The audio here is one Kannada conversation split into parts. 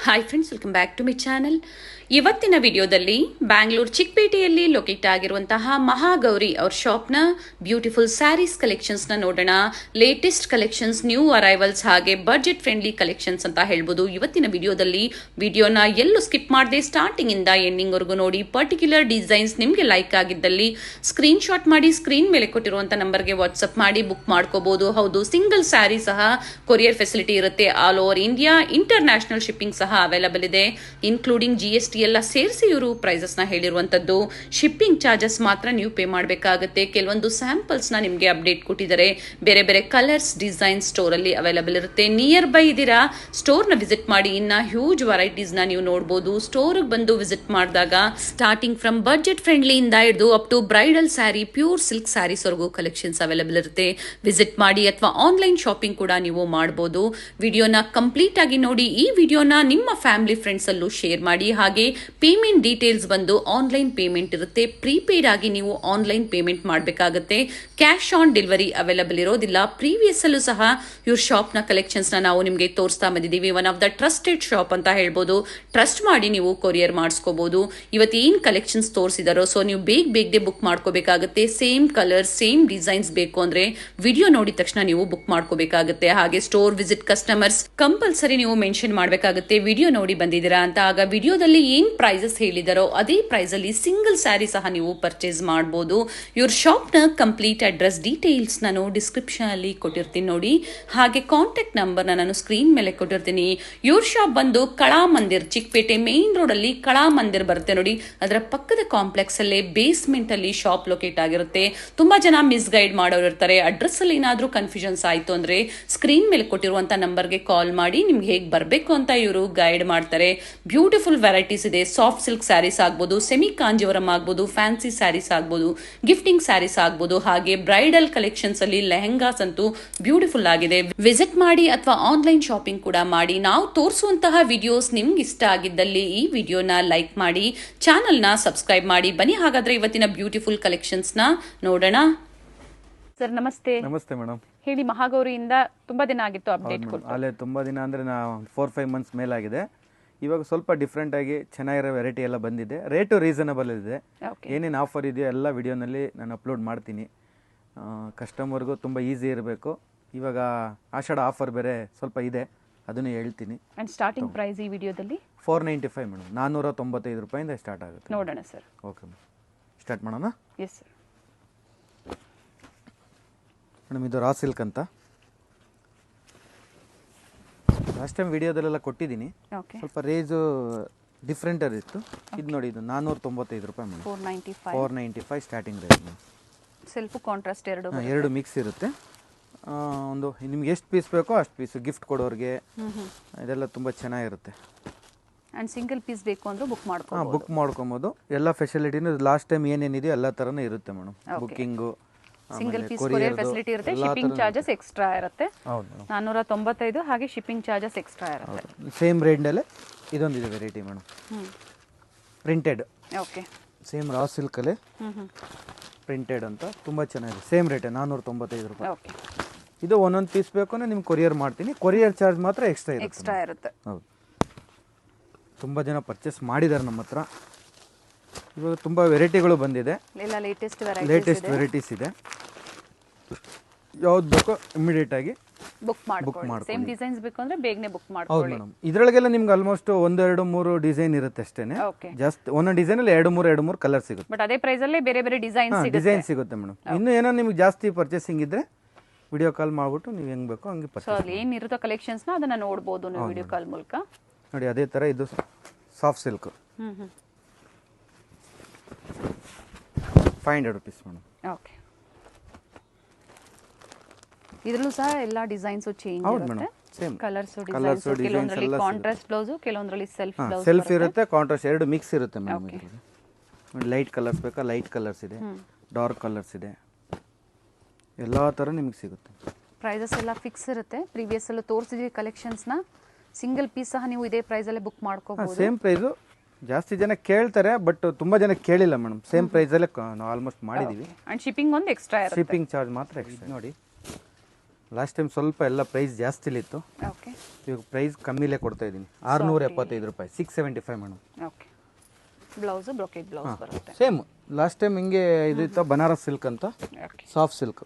Hi friends, welcome back to my channel. ಇವತ್ತಿನ ವಿಡಿಯೋದಲ್ಲಿ ಬ್ಯಾಂಗ್ಳೂರ್ ಚಿಕ್ಕಪೇಟೆಯಲ್ಲಿ ಲೊಕೇಟ್ ಆಗಿರುವಂತಹ ಮಹಾಗೌರಿ ಅವ್ರ ಶಾಪ್ನ ಬ್ಯೂಟಿಫುಲ್ ಸ್ಯಾರೀಸ್ ಕಲೆಕ್ಷನ್ಸ್ನ ನೋಡೋಣ. ಲೇಟೆಸ್ಟ್ ಕಲೆಕ್ಷನ್ಸ್, ನ್ಯೂ ಅರೈವಲ್ಸ್ ಹಾಗೆ ಬಡ್ಜೆಟ್ ಫ್ರೆಂಡ್ಲಿ ಕಲೆಕ್ಷನ್ಸ್ ಅಂತ ಹೇಳ್ಬೋದು. ಇವತ್ತಿನ ವಿಡಿಯೋನ ಎಲ್ಲೂ ಸ್ಕಿಪ್ ಮಾಡದೆ ಸ್ಟಾರ್ಟಿಂಗ್ ಇಂದ ಎಂಡಿಂಗ್ ವರೆಗೂ ನೋಡಿ. ಪರ್ಟಿಕ್ಯುಲರ್ ಡಿಸೈನ್ಸ್ ನಿಮಗೆ ಲೈಕ್ ಆಗಿದ್ದಲ್ಲಿ ಸ್ಕ್ರೀನ್ ಶಾಟ್ ಮಾಡಿ ಸ್ಕ್ರೀನ್ ಮೇಲೆ ಕೊಟ್ಟಿರುವಂತಹ ನಂಬರ್ಗೆ ವಾಟ್ಸ್ಆಪ್ ಮಾಡಿ ಬುಕ್ ಮಾಡ್ಕೋಬಹುದು. ಹೌದು, ಸಿಂಗಲ್ ಸ್ಯಾರಿ ಸಹ ಕೊರಿಯರ್ ಫೆಸಿಲಿಟಿ ಇರುತ್ತೆ. All over India international shipping ಸಹ ಅವೈಲಬಲ್ ಇದೆ, ಇನ್ಕ್ಲೂಡಿಂಗ್ GST ಎಲ್ಲ ಸೇರಿಸಿ ಇವರು ಪ್ರೈಸಸ್ ನ ಹೇಳಿರುವಂತದ್ದು. ಶಿಪ್ಪಿಂಗ್ ಚಾರ್ಜಸ್ ಮಾತ್ರ ನೀವು ಪೇ ಮಾಡಬೇಕಾಗುತ್ತೆ. ಕೆಲವೊಂದು ಸ್ಯಾಂಪಲ್ಸ್ ನ ನಿಮಗೆ ಅಪ್ಡೇಟ್ ಕೊಟ್ಟಿದ್ದಾರೆ. ಬೇರೆ ಬೇರೆ ಕಲರ್ಸ್, ಡಿಸೈನ್ ಸ್ಟೋರ್ ಅಲ್ಲಿ ಅವೈಲಬಲ್ ಇರುತ್ತೆ. ನಿಯರ್ ಬೈ ಇದ್ದೀರಾ, ಸ್ಟೋರ್ ನ ವಿಸಿಟ್ ಮಾಡಿ. ಇನ್ನ ಹ್ಯೂಜ್ ವೆರೈಟೀಸ್ ನ ನೀವು ನೋಡಬಹುದು. ಸ್ಟೋರ್ ಬಂದು ವಿಸಿಟ್ ಮಾಡಿದಾಗ ಸ್ಟಾರ್ಟಿಂಗ್ ಫ್ರಮ್ ಬಡ್ಜೆಟ್ ಫ್ರೆಂಡ್ಲಿ ಇಂದ ಹಿಡಿದು up to bridal sari, pure silk saris ವರೆಗೂ ಕಲೆಕ್ಷನ್ಸ್ ಅವೈಲಬಲ್ ಇರುತ್ತೆ. ವಿಸಿಟ್ ಮಾಡಿ ಅಥವಾ ಆನ್ಲೈನ್ ಶಾಪಿಂಗ್ ಕೂಡ ನೀವು ಮಾಡಬಹುದು. ವಿಡಿಯೋನ ಕಂಪ್ಲೀಟ್ ಆಗಿ ನೋಡಿ. ಈ ವಿಡಿಯೋನ ನಿಮ್ಮ ಫ್ಯಾಮಿಲಿ ಫ್ರೆಂಡ್ಸ್ ಅಲ್ಲೂ ಶೇರ್ ಮಾಡಿ. ಹಾಗೆ ಪೇಮೆಂಟ್ ಡೀಟೇಲ್ಸ್ ಬಂದು ಆನ್ಲೈನ್ ಪೇಮೆಂಟ್ ಇರುತ್ತೆ. ಪ್ರೀಪೇಡ್ ಆಗಿ ನೀವು ಆನ್ಲೈನ್ ಪೇಮೆಂಟ್ ಮಾಡಬೇಕಾಗುತ್ತೆ. ಕ್ಯಾಶ್ ಆನ್ ಡೆಲಿವರಿ ಅವೈಲಬಲ್ ಇರೋದಿಲ್ಲ. ಪ್ರೀವಿಯಸ್ ಅಲ್ಲೂ ಸಹ ಇವ್ರ ಶಾಪ್ ನ ಕಲೆಕ್ಷನ್ಸ್ ನ ನಾವು ನಿಮಗೆ ತೋರಿಸ್ತಾ ಬಂದಿದ್ದೀವಿ. One of the trusted shop ಅಂತ ಹೇಳ್ಬೋದು. ಟ್ರಸ್ಟ್ ಮಾಡಿ ನೀವು ಕೊರಿಯರ್ ಮಾಡಿಸ್ಕೋಬಹುದು. ಇವತ್ತು ಏನ್ ಕಲೆಕ್ಷನ್ಸ್ ತೋರಿಸಿದಾರೋ ಸೊ ನೀವು ಬೇಗದೆ ಬುಕ್ ಮಾಡ್ಕೋಬೇಕಾಗುತ್ತೆ. ಸೇಮ್ ಕಲರ್, ಸೇಮ್ ಡಿಸೈನ್ಸ್ ಬೇಕು ಅಂದ್ರೆ ವಿಡಿಯೋ ನೋಡಿದ ತಕ್ಷಣ ನೀವು ಬುಕ್ ಮಾಡ್ಕೋಬೇಕಾಗುತ್ತೆ. ಹಾಗೆ ಸ್ಟೋರ್ ವಿಸಿಟ್ ಕಸ್ಟಮರ್ಸ್ ಕಂಪಲ್ಸರಿ ನೀವು ಮೆನ್ಷನ್ ಮಾಡಬೇಕಾಗುತ್ತೆ ವಿಡಿಯೋ ನೋಡಿ ಬಂದಿದ್ದೀರಾ ಅಂತ. ಆಗ ವಿಡಿಯೋದಲ್ಲಿ ಏನ್ ಪ್ರೈಸಸ್ ಹೇಳಿದಾರೋ ಅದೇ ಪ್ರೈಸ್ ಅಲ್ಲಿ ಸಿಂಗಲ್ ಸ್ಯಾರಿ ಸಹ ನೀವು ಪರ್ಚೇಸ್ ಮಾಡಬಹುದು. ಇವ್ರ ಶಾಪ್ ನ ಕಂಪ್ಲೀಟ್ ಅಡ್ರೆಸ್ ಡೀಟೇಲ್ಸ್ ನಾನು ಡಿಸ್ಕ್ರಿಪ್ಷನ್ ಅಲ್ಲಿ ಕೊಟ್ಟಿರ್ತೀನಿ ನೋಡಿ. ಹಾಗೆ ಕಾಂಟ್ಯಾಕ್ಟ್ ನಂಬರ್ ನಾನು ಸ್ಕ್ರೀನ್ ಮೇಲೆ ಕೊಟ್ಟಿರ್ತೀನಿ. ಇವ್ರ ಶಾಪ್ ಬಂದು ಕಳಾ ಮಂದಿರ್, ಚಿಕ್ಕಪೇಟೆ ಮೇನ್ ರೋಡ್ ಅಲ್ಲಿ ಕಳಾ ಮಂದಿರ್ ಬರುತ್ತೆ ನೋಡಿ. ಅದರ ಪಕ್ಕದ ಕಾಂಪ್ಲೆಕ್ಸ್ ಅಲ್ಲೇ ಬೇಸ್ಮೆಂಟ್ ಅಲ್ಲಿ ಶಾಪ್ ಲೊಕೇಟ್ ಆಗಿರುತ್ತೆ. ತುಂಬಾ ಜನ ಮಿಸ್ಗೈಡ್ ಮಾಡೋರು ಇರ್ತಾರೆ. ಅಡ್ರೆಸ್ ಅಲ್ಲಿ ಏನಾದ್ರೂ ಕನ್ಫ್ಯೂಷನ್ಸ್ ಆಯ್ತು ಅಂದ್ರೆ ಸ್ಕ್ರೀನ್ ಮೇಲೆ ಕೊಟ್ಟಿರುವಂತ ನಂಬರ್ಗೆ ಕಾಲ್ ಮಾಡಿ ನಿಮ್ಗೆ ಹೇಗೆ ಬರಬೇಕು ಅಂತ ಇವರು ಗೈಡ್ ಮಾಡ್ತಾರೆ. ಬ್ಯೂಟಿಫುಲ್ ವೆರೈಟೀಸ್ ಇದೆ. ಸಾಫ್ಟ್ ಸಿಲ್ಕ್ ಸ್ಯಾರೀಸ್ ಆಗ್ಬೋದು, ಸೆಮಿ ಕಾಂಜಿವರಂ ಆಗ್ಬೋದು, ಫ್ಯಾನ್ಸಿ ಸ್ಯಾರೀಸ್ ಆಗ್ಬೋದು, ಗಿಫ್ಟಿಂಗ್ ಸ್ಯಾರೀಸ್ ಆಗ್ಬೋದು. ಹಾಗೆ ಬ್ರೈಡಲ್ ಕಲೆಕ್ಷನ್ಸ್ ಅಲ್ಲಿ ಲೆಹೆಂಗಾಸ್ ಅಂತೂ ಬ್ಯೂಟಿಫುಲ್ ಆಗಿದೆ. ವಿಸಿಟ್ ಮಾಡಿ ಅಥವಾ ಆನ್ಲೈನ್ ಶಾಪಿಂಗ್ ಕೂಡ ಮಾಡಿ. ನಾವು ತೋರಿಸುವಂತಹ ವಿಡಿಯೋಸ್ ನಿಮ್ಗೆ ಇಷ್ಟ ಆಗಿದ್ದಲ್ಲಿ ಈ ವಿಡಿಯೋನ ಲೈಕ್ ಮಾಡಿ, ಚಾನೆಲ್ ನ ಸಬ್ಸ್ಕ್ರೈಬ್ ಮಾಡಿ. ಬನ್ನಿ ಹಾಗಾದ್ರೆ ಇವತ್ತಿನ ಬ್ಯೂಟಿಫುಲ್ ಕಲೆಕ್ಷನ್ಸ್ ನ ನೋಡೋಣ. ಸರ್ ನಮಸ್ತೆ. ನಮಸ್ತೆ ಮೇಡಮ್. ಹೇಳಿ, ಮಹಾಗೌರಿಯಿಂದ ತುಂಬಾ ದಿನ ಆಗಿತ್ತು ಅಪ್ಡೇಟ್ ಕೊಟ್ಟು. ಅಲ್ಲೇ ತುಂಬ ದಿನ ಅಂದರೆ 4-5 ಮಂತ್ಸ್ ಮೇಲಾಗಿದೆ. ಇವಾಗ ಸ್ವಲ್ಪ ಡಿಫ್ರೆಂಟ್ ಆಗಿ ಚೆನ್ನಾಗಿರೋ ವೆರೈಟಿ ಎಲ್ಲ ಬಂದಿದೆ. ರೇಟು ರೀಸನಬಲ್ ಇದೆ. ಏನೇನು ಆಫರ್ ಇದೆಯೋ ಎಲ್ಲ ವಿಡಿಯೋನಲ್ಲಿ ನಾನು ಅಪ್ಲೋಡ್ ಮಾಡ್ತೀನಿ. ಕಸ್ಟಮರ್ಗೂ ತುಂಬ ಈಸಿ ಇರಬೇಕು. ಇವಾಗ ಆಷಾಢ ಆಫರ್ ಬೇರೆ ಸ್ವಲ್ಪ ಇದೆ, ಅದನ್ನು ಹೇಳ್ತೀನಿ. ಅಂಡ್ ಸ್ಟಾರ್ಟಿಂಗ್ ಪ್ರೈಸ್ ಈ ವಿಡಿಯೋದಲ್ಲಿ 495 ಮೇಡಮ್, 495 ರೂಪಾಯಿಂದ ಸ್ಟಾರ್ಟ್ ಆಗುತ್ತೆ. ನೋಡೋಣ ಸರ್. ಓಕೆ ಮೇಡಮ್, ಸ್ಟಾರ್ಟ್ ಮಾಡೋಣ. Yes sir. ಮೇಡಮ್ ಇದು ರಾ ಸಿಲ್ಕ್ ಅಂತ ಲಾಸ್ಟ್ ಟೈಮ್ ವಿಡಿಯೋದಲ್ಲೆಲ್ಲ ಕೊಟ್ಟಿದ್ದೀನಿ. ಸ್ವಲ್ಪ ರೇಜು ಡಿಫ್ರೆಂಟರ್ ಇತ್ತು. ಇದು ನೋಡಿ, ಇದು 495 ರೂಪಾಯಿ madam. 495 starting rate madam. Self contrast ಎರಡು ಮಿಕ್ಸ್ ಇರುತ್ತೆ. ಒಂದು ನಿಮ್ಗೆ ಎಷ್ಟು ಪೀಸ್ ಬೇಕೋ ಅಷ್ಟು ಪೀಸ್ ಗಿಫ್ಟ್ ಕೊಡೋರಿಗೆ ಇದೆಲ್ಲ ತುಂಬ ಚೆನ್ನಾಗಿರುತ್ತೆ. ಆ್ಯಂಡ್ ಸಿಂಗಲ್ ಪೀಸ್ ಬೇಕು ಅಂದರೆ ಬುಕ್ ಮಾಡ್ಕೊಬೋದು. ಎಲ್ಲ ಫೆಸಿಲಿಟಿನೂ ಲಾಸ್ಟ್ ಟೈಮ್ ಏನೇನಿದೆಯೋ ಎಲ್ಲ ಥರನೂ ಇರುತ್ತೆ madam. Booking, single piece courier facility ಇರುತ್ತೆ. ಶಿಪ್ಪಿಂಗ್ ಚಾರ್ಜಸ್ ಎಕ್ಸ್ಟ್ರಾ ಇರುತ್ತೆ. 495. ಹಾಗೆ ಶಿಪ್ಪಿಂಗ್ ಚಾರ್ಜಸ್ ಎಕ್ಸ್ಟ್ರಾ ಇರುತ್ತೆ. ಸೇಮ್ ರೇಟ್ನಲ್ಲೇ ಇದೊಂದಿದೆ variety madam, printed. Okay, same raw ಸಿಲ್ಕಲ್ಲೇ ಪ್ರಿಂಟೆಡ್ ಅಂತ ತುಂಬ ಚೆನ್ನಾಗಿದೆ. ಸೇಮ್ ರೇಟೇ 495 ರೂಪಾಯಿ. ಓಕೆ, ಇದು ಒಂದೊಂದು ಪೀಸ್ ಬೇಕು ಅಂದರೆ ನಿಮ್ಗೆ ಕೊರಿಯರ್ ಮಾಡ್ತೀನಿ. ಕೊರಿಯರ್ ಚಾರ್ಜ್ ಮಾತ್ರ ಎಕ್ಸ್ಟ್ರಾ ಇರುತ್ತೆ. ಹೌದು, ತುಂಬ ಜನ ಪರ್ಚೇಸ್ ಮಾಡಿದ್ದಾರೆ ನಮ್ಮ ಹತ್ರ. ಇವಾಗ ತುಂಬ ವೆರೈಟಿಗಳು ಬಂದಿದೆ. ಲೇಟೆಸ್ಟ್ ವೆರೈಟೀಸ್ ಇದೆ. ಯಾವ್ದು ಬೇಕೋ ಇಮಿಡಿಯೇಟ್ ಆಗಿ ಬುಕ್ ಮಾಡ್ಕೊಳ್ಳಿ. ಸೇಮ್ ಡಿಸೈನ್ಸ್ ಬೇಕು ಅಂದ್ರೆ ಬೇಗನೆ ಬುಕ್ ಹೌದು ಮಾಡ್ಕೊಳ್ಳಿ. ಮೇಡಮ್. ಇದರೊಳಗೆಲ್ಲ ನಿಮ್ಗೆ ಆಲ್ಮೋಸ್ಟ್ 1-2-3 ಡಿಸೈನ್ ಇರುತ್ತೆ ಅಷ್ಟೇನೆ. ಜಸ್ಟ್ ಒಂದೊಂದು ಡಿಸೈನ್ ಅಲ್ಲಿ 2-3 ಕಲರ್ ಸಿಗುತ್ತೆ. ಬಟ್ ಅದೇ ಪ್ರೈಸ್ ಅಲ್ಲಿ ಬೇರೆ ಬೇರೆ ಡಿಸೈನ್ ಸಿಗುತ್ತೆ ಮೇಡಮ್. ಇನ್ನು ಏನೋ ನಿಮ್ಗೆ ಜಾಸ್ತಿ ಪರ್ಚೇಸಿಂಗ್ ಇದ್ರೆ ವಿಡಿಯೋ ಕಾಲ್ ಮಾಡ್ಬಿಟ್ಟು ನೀವು ಹೆಂಗ್ ಬೇಕೋ ಹಂಗೆ ಪರ್ಚೇಸ್. ಅಲ್ಲಿ ಏನಿರುತ್ತೋ ಕಲೆಕ್ಷನ್ಸ್ ನ ಅದನ್ನ ನೋಡಬಹುದು ನೀವು ವಿಡಿಯೋ ಕಾಲ್ ಮೂಲಕ. ನೋಡಿ, ಅದೇ ತರ ಇದು soft silk 500 rupees madam. Okay, ಇದರಲ್ಲೂ ಸಹ ಎಲ್ಲ ಡಿಸೈನ್ಸ್ ಚೇಂಜ್ ಇರುತ್ತೆ. ಸೇಮ್ ಕಲರ್ಸ್ ಡಿಸೈನ್ಸ್, ಕೆಲವೊಂದರಲ್ಲಿ ಕಾಂಟ್ರಾಸ್ಟ್ ಬ್ಲೌಸ್, ಕೆಲವೊಂದರಲ್ಲಿ ಸೆಲ್ಫ್ ಇರುತ್ತೆ, ಕಾಂಟ್ರಾಸ್ಟ್ ಎರಡು ಮಿಕ್ಸ್ ಇರುತ್ತೆ ಮೇಡಮ್. ಲೈಟ್ ಕಲರ್ಸ್ ಬೇಕಾ, ಲೈಟ್ ಕಲರ್ಸ್ ಇದೆ, ಡಾರ್ಕ್ ಕಲರ್ಸ್ ಇದೆ, ಎಲ್ಲ ಥರ ನಿಮಗೆ ಸಿಗುತ್ತೆ. ಪ್ರೈಸಸ್ ಎಲ್ಲ ಫಿಕ್ಸ್ ಇರುತ್ತೆ. ಪ್ರೀವಿಯಸ್ ಎಲ್ಲ ತೋರಿಸಿದ್ವಿ ಕಲೆಕ್ಷನ್ಸ್ನ. ಸಿಂಗಲ್ ಪೀಸ್ ಸಹ ನೀವು ಇದೇ ಪ್ರೈಸಲ್ಲೇ ಬುಕ್ ಮಾಡ್ಕೋಬಹುದು. Same price. ಜಾಸ್ತಿ ಜನ ಕೇಳ್ತಾರೆ, ಬಟ್ ತುಂಬ ಜನ ಕೇಳಿಲ್ಲ ಮೇಡಮ್. ಸೇಮ್ ಪ್ರೈಸಲ್ಲೇ ನಾವು ಆಲ್ಮೋಸ್ಟ್ ಮಾಡಿದ್ದೀವಿ. ಆ್ಯಂಡ್ ಶಿಪ್ಪಿಂಗ್ ಒಂದು ಎಕ್ಸ್ಟ್ರಾ ಇರುತ್ತೆ. ಶಿಪ್ಪಿಂಗ್ ಚಾರ್ಜ್ ಮಾತ್ರ ಎಕ್ಸ್ಟ್ರಾ. ನೋಡಿ, ಲಾಸ್ಟ್ ಟೈಮ್ ಸ್ವಲ್ಪ ಎಲ್ಲ ಪ್ರೈಸ್ ಜಾಸ್ತಿಲಿತ್ತು, ಓಕೆ ಇವಾಗ ಪ್ರೈಸ್ ಕಮ್ಮಿಲೇ ಕೊಡ್ತಾ ಇದ್ದೀನಿ. 675 ರೂಪಾಯಿ, 675 madam. Okay. Blouse brocade blouse ಬರುತ್ತೆ. ಸೇಮ್ ಲಾಸ್ಟ್ ಟೈಮ್ ಹಿಂಗೆ ಇದಿತ್ತು, ಬನಾರಸ್ ಸಿಲ್ಕ್ ಅಂತ, ಓಕೆ. Soft silk,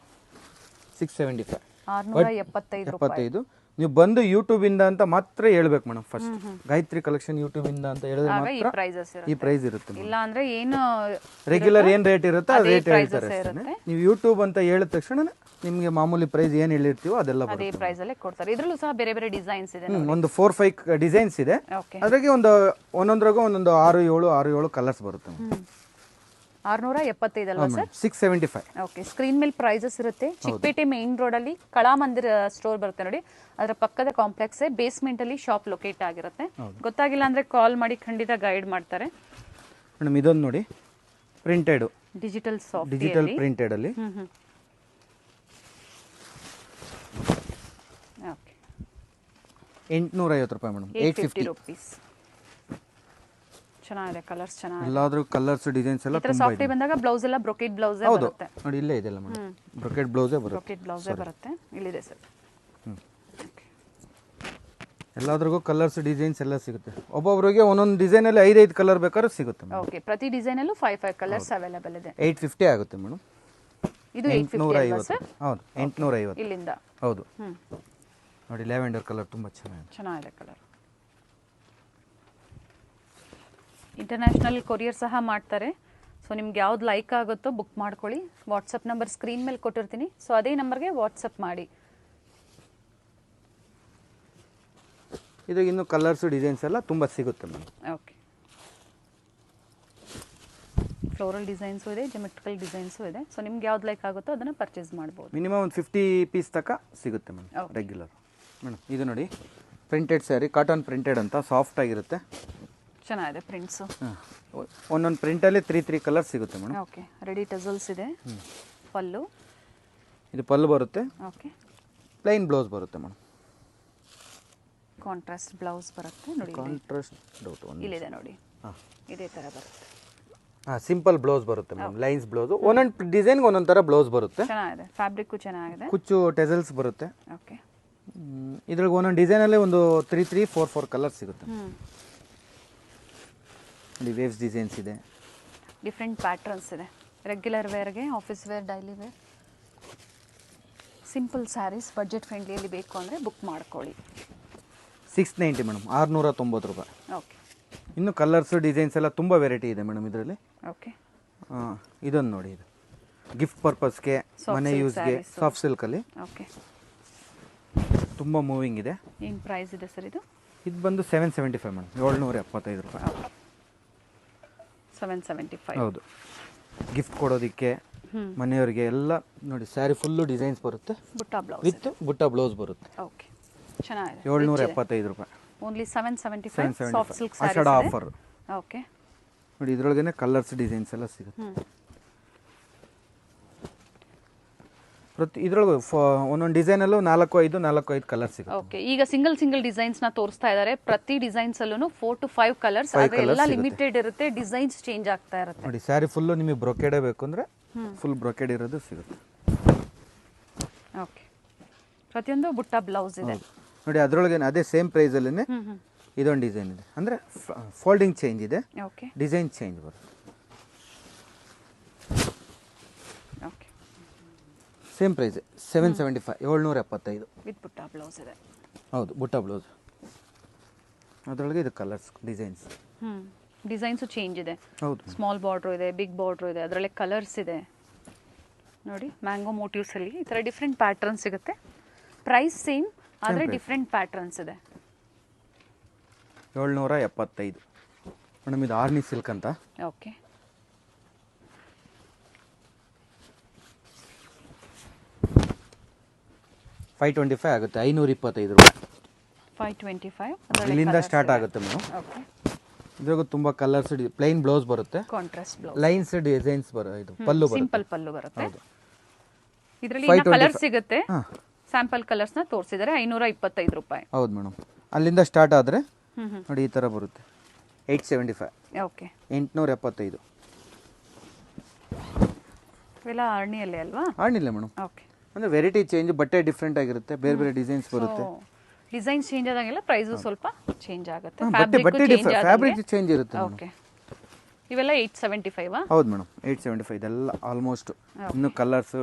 675. 675 ನೀವು ಬಂದು ಯೂಟ್ಯೂಬಿಂದ ಅಂತ ಮಾತ್ರ ಹೇಳ್ಬೇಕು ಮೇಡಮ್. ಫಸ್ಟ್ ಗಾಯತ್ರಿ ಕಲೆಕ್ಷನ್ ಯೂಟ್ಯೂಬಿಂದ ಅಂತ ಹೇಳಿದ್ರೆ ಮಾತ್ರ ಪ್ರೈಸಸ್ ಈ ಪ್ರೈಸ್ ಇರುತ್ತೆ. ಇಲ್ಲ ಅಂದ್ರೆ ಏನು ರೆಗ್ಯುಲರ್ ಏನ್ ರೇಟ್ ಇರುತ್ತೆ ಆ ರೇಟ್ ಹೇಳ್ತಾರೆ ಅಷ್ಟೇ. ನೀವು ಯೂಟ್ಯೂಬ್ ಅಂತ ಹೇಳಿದ ತಕ್ಷಣ ನಿಮಗೆ ಮಾಮೂಲಿ ಪ್ರೈಸ್ ಏನ್ ಹೇಳಿರ್ತೀವೋ ಅದೆಲ್ಲ ಅದೇ ಪ್ರೈಸ್ ಅಲ್ಲೇ ಕೊಡ್ತಾರೆ. ಇದ್ರಲ್ಲೂ ಸಹ ಬೇರೆ ಬೇರೆ ಡಿಸೈನ್ಸ್ ಇದೆ. ಒಂದು 4-5 ಡಿಸೈನ್ಸ್ ಇದೆ. ಓಕೆ. ಅದ್ರಾಗೆ ಒಂದೊಂದ್ರಾಗೂ ಒಂದೊಂದು 6-7 ಕಲರ್ಸ್ ಬರುತ್ತೆ. 675 ಅಲ್ವಾ ಸರ್? 675. ಓಕೆ. ಸ್ಕ್ರೀನ್ ಮೇಲೆ ಪ್ರೈಸಸ್ ಇರುತ್ತೆ. ಚಿಕ್ಕಪೇಟೆ ಮೇನ್ ರೋಡ್ ಅಲ್ಲಿ ಕಳಾಮಂದಿರ ಸ್ಟೋರ್ ಬರುತ್ತೆ ನೋಡಿ, ಅದರ ಪಕ್ಕದ ಕಾಂಪ್ಲೆಕ್ಸ್ ಬೇಸ್ಮೆಂಟ್ ಅಲ್ಲಿ ಶಾಪ್ ಲೊಕೇಟ್ ಆಗಿರುತ್ತೆ. ಗೊತ್ತಾಗಿಲ್ಲ ಅಂದ್ರೆ ಕಾಲ್ ಮಾಡಿ, ಖಂಡಿತ ಗೈಡ್ ಮಾಡ್ತಾರೆ. ಮೇಡಮ್ ಇದೊಂದು ನೋಡಿ, printed digital soft, digital printed ಅಲ್ಲಿ. ಓಕೆ. 850 ರೂಪಾಯಿ ಮೇಡಮ್. 850 ರೂಪೀಸ್. ಚೆನ್ನಾಗಿದೆ, ಕಲರ್ಸ್ ಚೆನ್ನಾಗಿದೆ. ಎಲ್ಲಾದ್ರೂ ಕಲರ್ಸ್ ಡಿಸೈನ್ಸ್ ಎಲ್ಲ ತುಂಬಾ ಸಾಫ್ಟ್ ಬಂದಾಗ ಬ್ಲೌಸ್ ಎಲ್ಲ ಬ್ರೊಕೆಟ್ ಬ್ಲೌಸ್ ಬರುತ್ತೆ ನೋಡಿ. ಇಲ್ಲೇ ಇದೆಲ್ಲ ಮೇಡಮ್, ಬ್ರೊಕೆಟ್ ಬ್ಲೌಸೇ ಬರುತ್ತೆ. ಬ್ರೊಕೆಟ್ ಬ್ಲೌಸ್ ಬರುತ್ತೆ. ಇಲ್ಲಿದೆ ಸರ್. ಎಲ್ಲಾದ್ರಿಗೂ ಕಲರ್ಸ್ ಡಿಸೈನ್ಸ್ ಎಲ್ಲ ಸಿಗುತ್ತೆ. ಒಬ್ಬೊಬ್ಬರಿಗೆ ಒಂದೊಂದು ಡಿಸೈನ್ ಅಲ್ಲಿ 5 ಕಲರ್ ಬೇಕಾದ್ರೂ ಸಿಗುತ್ತೆ. ಓಕೆ. ಪ್ರತಿ ಡಿಸೈನ್ ಅಲ್ಲೂ 5 ಕಲರ್ಸ್ ಅವೈಲೇಬಲ್ ಇದೆ. 850 ಆಗುತ್ತೆ ಮೇಡಮ್. ಇದು 850 ಸರ್? ಹೌದು, 850 ಇಲ್ಲಿಂದ. ಹೌದು ನೋಡಿ, ಲ್ಯಾವೆಂಡರ್ ಕಲರ್ ತುಂಬಾ ಚೆನ್ನಾಗಿದೆ ಕಲರ್. ಇಂಟರ್ನ್ಯಾಷನಲ್ ಕೊರಿಯರ್ ಸಹ ಮಾಡ್ತಾರೆ. ಸೊ ನಿಮ್ಗೆ ಯಾವ್ದು ಲೈಕ್ ಆಗುತ್ತೋ ಬುಕ್ ಮಾಡ್ಕೊಳ್ಳಿ. ವಾಟ್ಸಪ್ ನಂಬರ್ ಸ್ಕ್ರೀನ್ ಮೇಲೆ ಕೊಟ್ಟಿರ್ತೀನಿ, ಸೊ ಅದೇ ನಂಬರ್ಗೆ ವಾಟ್ಸಪ್ ಮಾಡಿ. ಇದು ಇನ್ನು ಕಲರ್ಸ್ ಡಿಸೈನ್ಸ್ ಎಲ್ಲ ತುಂಬ ಸಿಗುತ್ತೆ ಮೇಡಮ್. ಓಕೆ. ಫ್ಲೋರಲ್ ಡಿಸೈನ್ಸು ಇದೆ, ಜೆಮೆಟ್ರಿಕಲ್ ಡಿಸೈನ್ಸು ಇದೆ. ಸೊ ನಿಮ್ಗೆ ಯಾವ್ದು ಲೈಕ್ ಆಗುತ್ತೋ ಅದನ್ನು ಪರ್ಚೇಸ್ ಮಾಡ್ಬೋದು. ಮಿನಿಮಮ್ ಒಂದು 50 ಪೀಸ್ ತನಕ ಸಿಗುತ್ತೆ ಮೇಡಮ್ ರೆಗ್ಯುಲರ್. ಮೇಡಮ್ ಇದು ನೋಡಿ, ಪ್ರಿಂಟೆಡ್ ಸ್ಯಾರಿ, ಕಾಟನ್ ಪ್ರಿಂಟೆಡ್ ಅಂತ, ಸಾಫ್ಟ್ ಆಗಿರುತ್ತೆ. ಚೆನ್ನಾಗಿದೆ ಪ್ರಿಂಟ್ಸು. ಒಂದೊಂದು ಪ್ರಿಂಟಲ್ಲಿ 3 ಕಲರ್ಸ್ ಸಿಗುತ್ತೆ ಮೇಡಮ್. ಓಕೆ. ರೆಡಿ ಟಸಲ್ಸ್ ಇದೆ. ಪಲ್ಲು, ಇದು ಪಲ್ಲು ಬರುತ್ತೆ. ಓಕೆ. ಪ್ಲೈನ್ ಬ್ಲೌಸ್ ಬರುತ್ತೆ ಮೇಡಮ್. ಕಾಂಟ್ರಾಸ್ಟ್ ಬ್ಲೌಸ್ ಬರುತ್ತೆ ನೋಡಿ. ಕಾಂಟ್ರಾಸ್ಟ್ ಡೌಟ್ ಇಲ್ಲಿದೆ ನೋಡಿ, ಇದೇ ಥರ ಬರುತ್ತೆ. ಸಿಂಪಲ್ ಬ್ಲೌಸ್ ಬರುತ್ತೆ ಮೇಡಮ್, ಲೈನ್ಸ್ ಬ್ಲೌಸ್. ಒಂದೊಂದು ಡಿಸೈನ್ಗೆ ಒಂದೊಂದು ಥರ ಬ್ಲೌಸ್ ಬರುತ್ತೆ. ಚೆನ್ನಾಗಿದೆ, ಫ್ಯಾಬ್ರಿಕ್ಕು ಚೆನ್ನಾಗಿದೆ. ಕುಚ್ಚು ಟೆಸಲ್ಸ್ ಬರುತ್ತೆ. ಓಕೆ. ಇದ್ರಾಗ ಒಂದೊಂದು ಡಿಸೈನಲ್ಲೇ ಒಂದು 3-4 ಕಲರ್ಸ್ ಸಿಗುತ್ತೆ. ಇಲ್ಲಿ ವೇವ್ಸ್ ಡಿಸೈನ್ಸ್ ಇದೆ, ಡಿಫ್ರೆಂಟ್ ಪ್ಯಾಟ್ರನ್ಸ್ ಇದೆ. ರೆಗ್ಯುಲರ್ ವೇರ್ಗೆ, office wear, daily wear, simple sarees budget ಫ್ರೆಂಡ್ಲಿಯಲ್ಲಿ ಬೇಕು ಅಂದರೆ ಬುಕ್ ಮಾಡ್ಕೊಳ್ಳಿ. 690 ಮೇಡಮ್, 690 ರೂಪಾಯಿ. ಓಕೆ. ಇನ್ನು ಕಲರ್ಸ್ ಡಿಸೈನ್ಸ್ ಎಲ್ಲ ತುಂಬ ವೆರೈಟಿ ಇದೆ ಮೇಡಮ್ ಇದರಲ್ಲಿ. ಓಕೆ. ಇದೊಂದು ನೋಡಿ, ಇದು ಗಿಫ್ಟ್ ಪರ್ಪಸ್ಗೆ, ಮನೆ ಯೂಸ್ಗೆ, ಸಾಫ್ಟ್ ಸಿಲ್ಕಲ್ಲಿ. ಓಕೆ. ತುಂಬ ಮೂವಿಂಗ್ ಇದೆ. ಏನು ಪ್ರೈಸ್ ಇದೆ ಸರ್ ಇದು? ಇದು ಬಂದು 775 ಮೇಡಮ್, 775 ರೂಪಾಯಿ. 775. ಹೌದು. ಗಿಫ್ಟ್ ಕೊಡೋದಕ್ಕೆ, ಮನೆಯವರಿಗೆ ಎಲ್ಲ ನೋಡಿ. ಸ್ಯಾರಿ ಫುಲ್ಲು ಡಿಸೈನ್ಸ್ ಬರುತ್ತೆ, ಬುಟ್ಟ ಬ್ಲೌಸ್ ವಿತ್ ಬುಟ್ಟ ಬ್ಲೌಸ್ ಬರುತ್ತೆ. ಓಕೆ. ಚೆನ್ನಾಗಿದೆ. 775 ರೂಪಾಯಿ. ಓನ್ಲಿ 775. ಸಾಫ್ಟ್ ಸಿಲ್ಕ್ ಸ್ಯಾರೀಸ್ ಆಷಾಢ ಆಫರ್. ಓಕೆ. ನೋಡಿ, ಇದರೊಳಗೇನೆ ಕಲರ್ಸ್ ಡಿಸೈನ್ಸ್ ಎಲ್ಲ ಸಿಗುತ್ತೆ. ಪ್ರತಿ ಇದರೊಳಗೆ ಒಂದೊಂದು ಡಿಸೈನಲ್ಲೂ 4-5 ಕಲರ್ಸ್ ಸಿಗುತ್ತೆ. ಓಕೆ. ಈಗ ಸಿಂಗಲ್ ಡಿಸೈನ್ಸ್ನ ತೋರಿಸ್ತಾ ಇದ್ದಾರೆ. ಪ್ರತಿ ಡಿಸೈನ್ಸ್ ಅಲ್ಲೂ 4-5 ಕಲರ್ಸ್, ಅದೆಲ್ಲ ಲಿಮಿಟೆಡ್ ಇರುತ್ತೆ, ಡಿಸೈನ್ಸ್ ಚೇಂಜ್ ಆಗ್ತಾ ಇರುತ್ತೆ. ನೋಡಿ, ಸ್ಯಾರಿ ಫುಲ್ಲು ನಿಮಗೆ ಬ್ರೊಕೆಡೇ ಬೇಕು ಅಂದರೆ ಫುಲ್ ಬ್ರೊಕೆಡ್ ಇರೋದು ಸಿಗುತ್ತೆ. ಓಕೆ. ಪ್ರತಿಯೊಂದು ಬುಟ್ಟ ಬ್ಲೌಸ್ ಇದೆ ನೋಡಿ. ಅದರೊಳಗೆ ಅದೇ ಸೇಮ್ ಪ್ರೈಸಲ್ಲೇ ಇದೊಂದು ಡಿಸೈನ್ ಇದೆ, ಅಂದರೆ ಫೋಲ್ಡಿಂಗ್ ಚೇಂಜ್ ಇದೆ, ಓಕೆ. ಡಿಸೈನ್ ಚೇಂಜ್ ಬರುತ್ತೆ. ಓಕೆ. ಸೇಮ್ ಪ್ರೈಸ್ 775, 775 ವಿತ್ ಬುಟ್ಟ ಬ್ಲೌಸ್ ಇದೆ. ಹೌದು, ಬುಟ್ಟ ಬ್ಲೌಸ್. ಅದರೊಳಗೆ ಇದು ಕಲರ್ಸ್ ಡಿಸೈನ್ಸ್. ಡಿಸೈನ್ಸು ಚೇಂಜ್ ಇದೆ. ಹೌದು. ಸ್ಮಾಲ್ ಬಾರ್ಡ್ರು ಇದೆ, ಬಿಗ್ ಬಾರ್ಡ್ರು ಇದೆ, ಅದರಲ್ಲೇ ಕಲರ್ಸ್ ಇದೆ ನೋಡಿ. ಮ್ಯಾಂಗೋ ಮೋಟಿವ್ಸಲ್ಲಿ ಈ ಥರ ಡಿಫ್ರೆಂಟ್ ಪ್ಯಾಟ್ರನ್ಸ್ ಸಿಗುತ್ತೆ. ಪ್ರೈಸ್ ಸೇಮ್, ಆದರೆ ಡಿಫ್ರೆಂಟ್ ಪ್ಯಾಟ್ರನ್ಸ್ ಇದೆ. 775 ಮೇಡಮ್. ಇದು ಆರ್ನಿ ಸಿಲ್ಕ್ ಅಂತ. ಓಕೆ. $525 ಆಗುತ್ತೆ, 525 ರೂಪಾಯಿ. 525 ಇಲ್ಲಿಂದ ಸ್ಟಾರ್ಟ್ ಆಗುತ್ತೆ ಮೇಡಮ್. ಓಕೆ. ಇದ್ರಾಗ ತುಂಬ ಕಲರ್ಸ್, ಪ್ಲೈನ್ ಬ್ಲೌಸ್ ಬರುತ್ತೆ, ಕಾಂಟ್ರಾಸ್ಟ್ ಬ್ಲೌಸ್, ಲೈನ್ಸ್ ಡಿಸೈನ್ಸ್ ಬರುತ್ತೆ, ಇದು ಪಲ್ಲು ಬರುತ್ತೆ, ಸಿಂಪಲ್ ಪಲ್ಲು ಬರುತ್ತೆ. ಇದರಲ್ಲಿ ಕಲರ್ ಸಿಗುತ್ತೆ. ಸ್ಯಾಂಪಲ್ ಕಲರ್ಸ್ನ ತೋರಿಸಿದ್ದಾರೆ. 525 ರೂಪಾಯಿ. ಹೌದು ಮೇಡಮ್. ಅಲ್ಲಿಂದ ಸ್ಟಾರ್ಟ್ ಆದರೆ ನೋಡಿ ಈ ಥರ ಬರುತ್ತೆ. 875. ಓಕೆ. 875. ಇವೆಲ್ಲ ಆರ್ಣಿಯಲ್ಲೇ ಅಲ್ವಾ? ಆರ್ಣಿಲ್ಲ ಮೇಡಮ್. ಓಕೆ. ಅಂದರೆ ವೆರೈಟಿ ಚೇಂಜ್, ಬಟ್ಟೆ ಡಿಫ್ರೆಂಟ್ ಆಗಿರುತ್ತೆ, ಬೇರೆ ಬೇರೆ ಡಿಸೈನ್ಸ್ ಬರುತ್ತೆ. ಡಿಸೈನ್ ಚೇಂಜ್ ಆದಂಗೆಲ್ಲ ಪ್ರೈಸು ಸ್ವಲ್ಪ ಚೇಂಜ್ ಆಗುತ್ತೆ. ಬಟ್ಟೆ ಫ್ಯಾಬ್ರಿಕ್ ಚೇಂಜ್ ಇರುತ್ತೆ. ಓಕೆ, ಇವೆಲ್ಲ 875. ಹೌದು ಮೇಡಮ್, 875 ಇದೆಲ್ಲ ಆಲ್ಮೋಸ್ಟ್. ಇನ್ನು ಕಲರ್ಸ್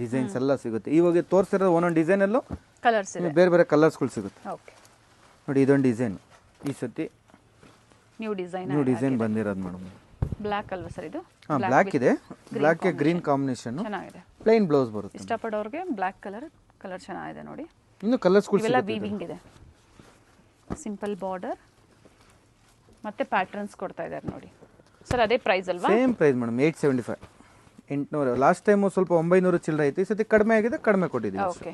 ಡಿಸೈನ್ಸ್ ಎಲ್ಲ ಸಿಗುತ್ತೆ. ಇವಾಗ ತೋರಿಸಿರೋದು ಒಂದೊಂದು ಡಿಸೈನಲ್ಲೂ ಕಲರ್ಸ್ ಇದೆ, ಬೇರೆ ಬೇರೆ ಕಲರ್ಸ್ಗಳು ಸಿಗುತ್ತೆ. ಓಕೆ ನೋಡಿ ಇದೊಂದು ಡಿಸೈನ್, ಈ ಸತಿ ನ್ಯೂ ಡಿಸೈನ್ ಬಂದಿರೋದು ಮೇಡಮ್. ಬ್ಲ್ಯಾಕ್ ಅಲ್ವಾ ಸರ್ ಇದು? ಹಾಂ, ಬ್ಲ್ಯಾಕ್ ಇದೆ, ಬ್ಲ್ಯಾಕ್ಗೆ ಗ್ರೀನ್ ಕಾಂಬಿನೇಷನ್, ಚೆನ್ನಾಗಿದೆ. ಪ್ಲೈನ್ ಬ್ಲೌಸ್ ಬರುತ್ತೆ. ಇಷ್ಟಪಡೋರಿಗೆ ಬ್ಲ್ಯಾಕ್ ಕಲರ್ ಚೆನ್ನಾಗಿದೆ ನೋಡಿ. ಇನ್ನು ಕಲರ್ಸ್ಗಳು ಇವೆಲ್ಲ ವೀವಿಂಗ್ ಇದೆ, ಸಿಂಪಲ್ ಬಾರ್ಡರ್ ಮತ್ತೆ ಪ್ಯಾಟರ್ನ್ಸ್ ಕೊಡ್ತಾ ಇದ್ದಾರೆ ನೋಡಿ ಸರ್. ಅದೇ ಪ್ರೈಸ್ ಅಲ್ವಾ? Same price madam, 875. 800. Last time ಸ್ವಲ್ಪ 900 ಚಿಲ್ಲರೆ ಇತ್ತು, ಈ ಸತಿ ಕಡಿಮೆ ಆಗಿದೆ, ಕಡಿಮೆ ಕೊಟ್ಟಿದ್ದೀವಿ. ಓಕೆ,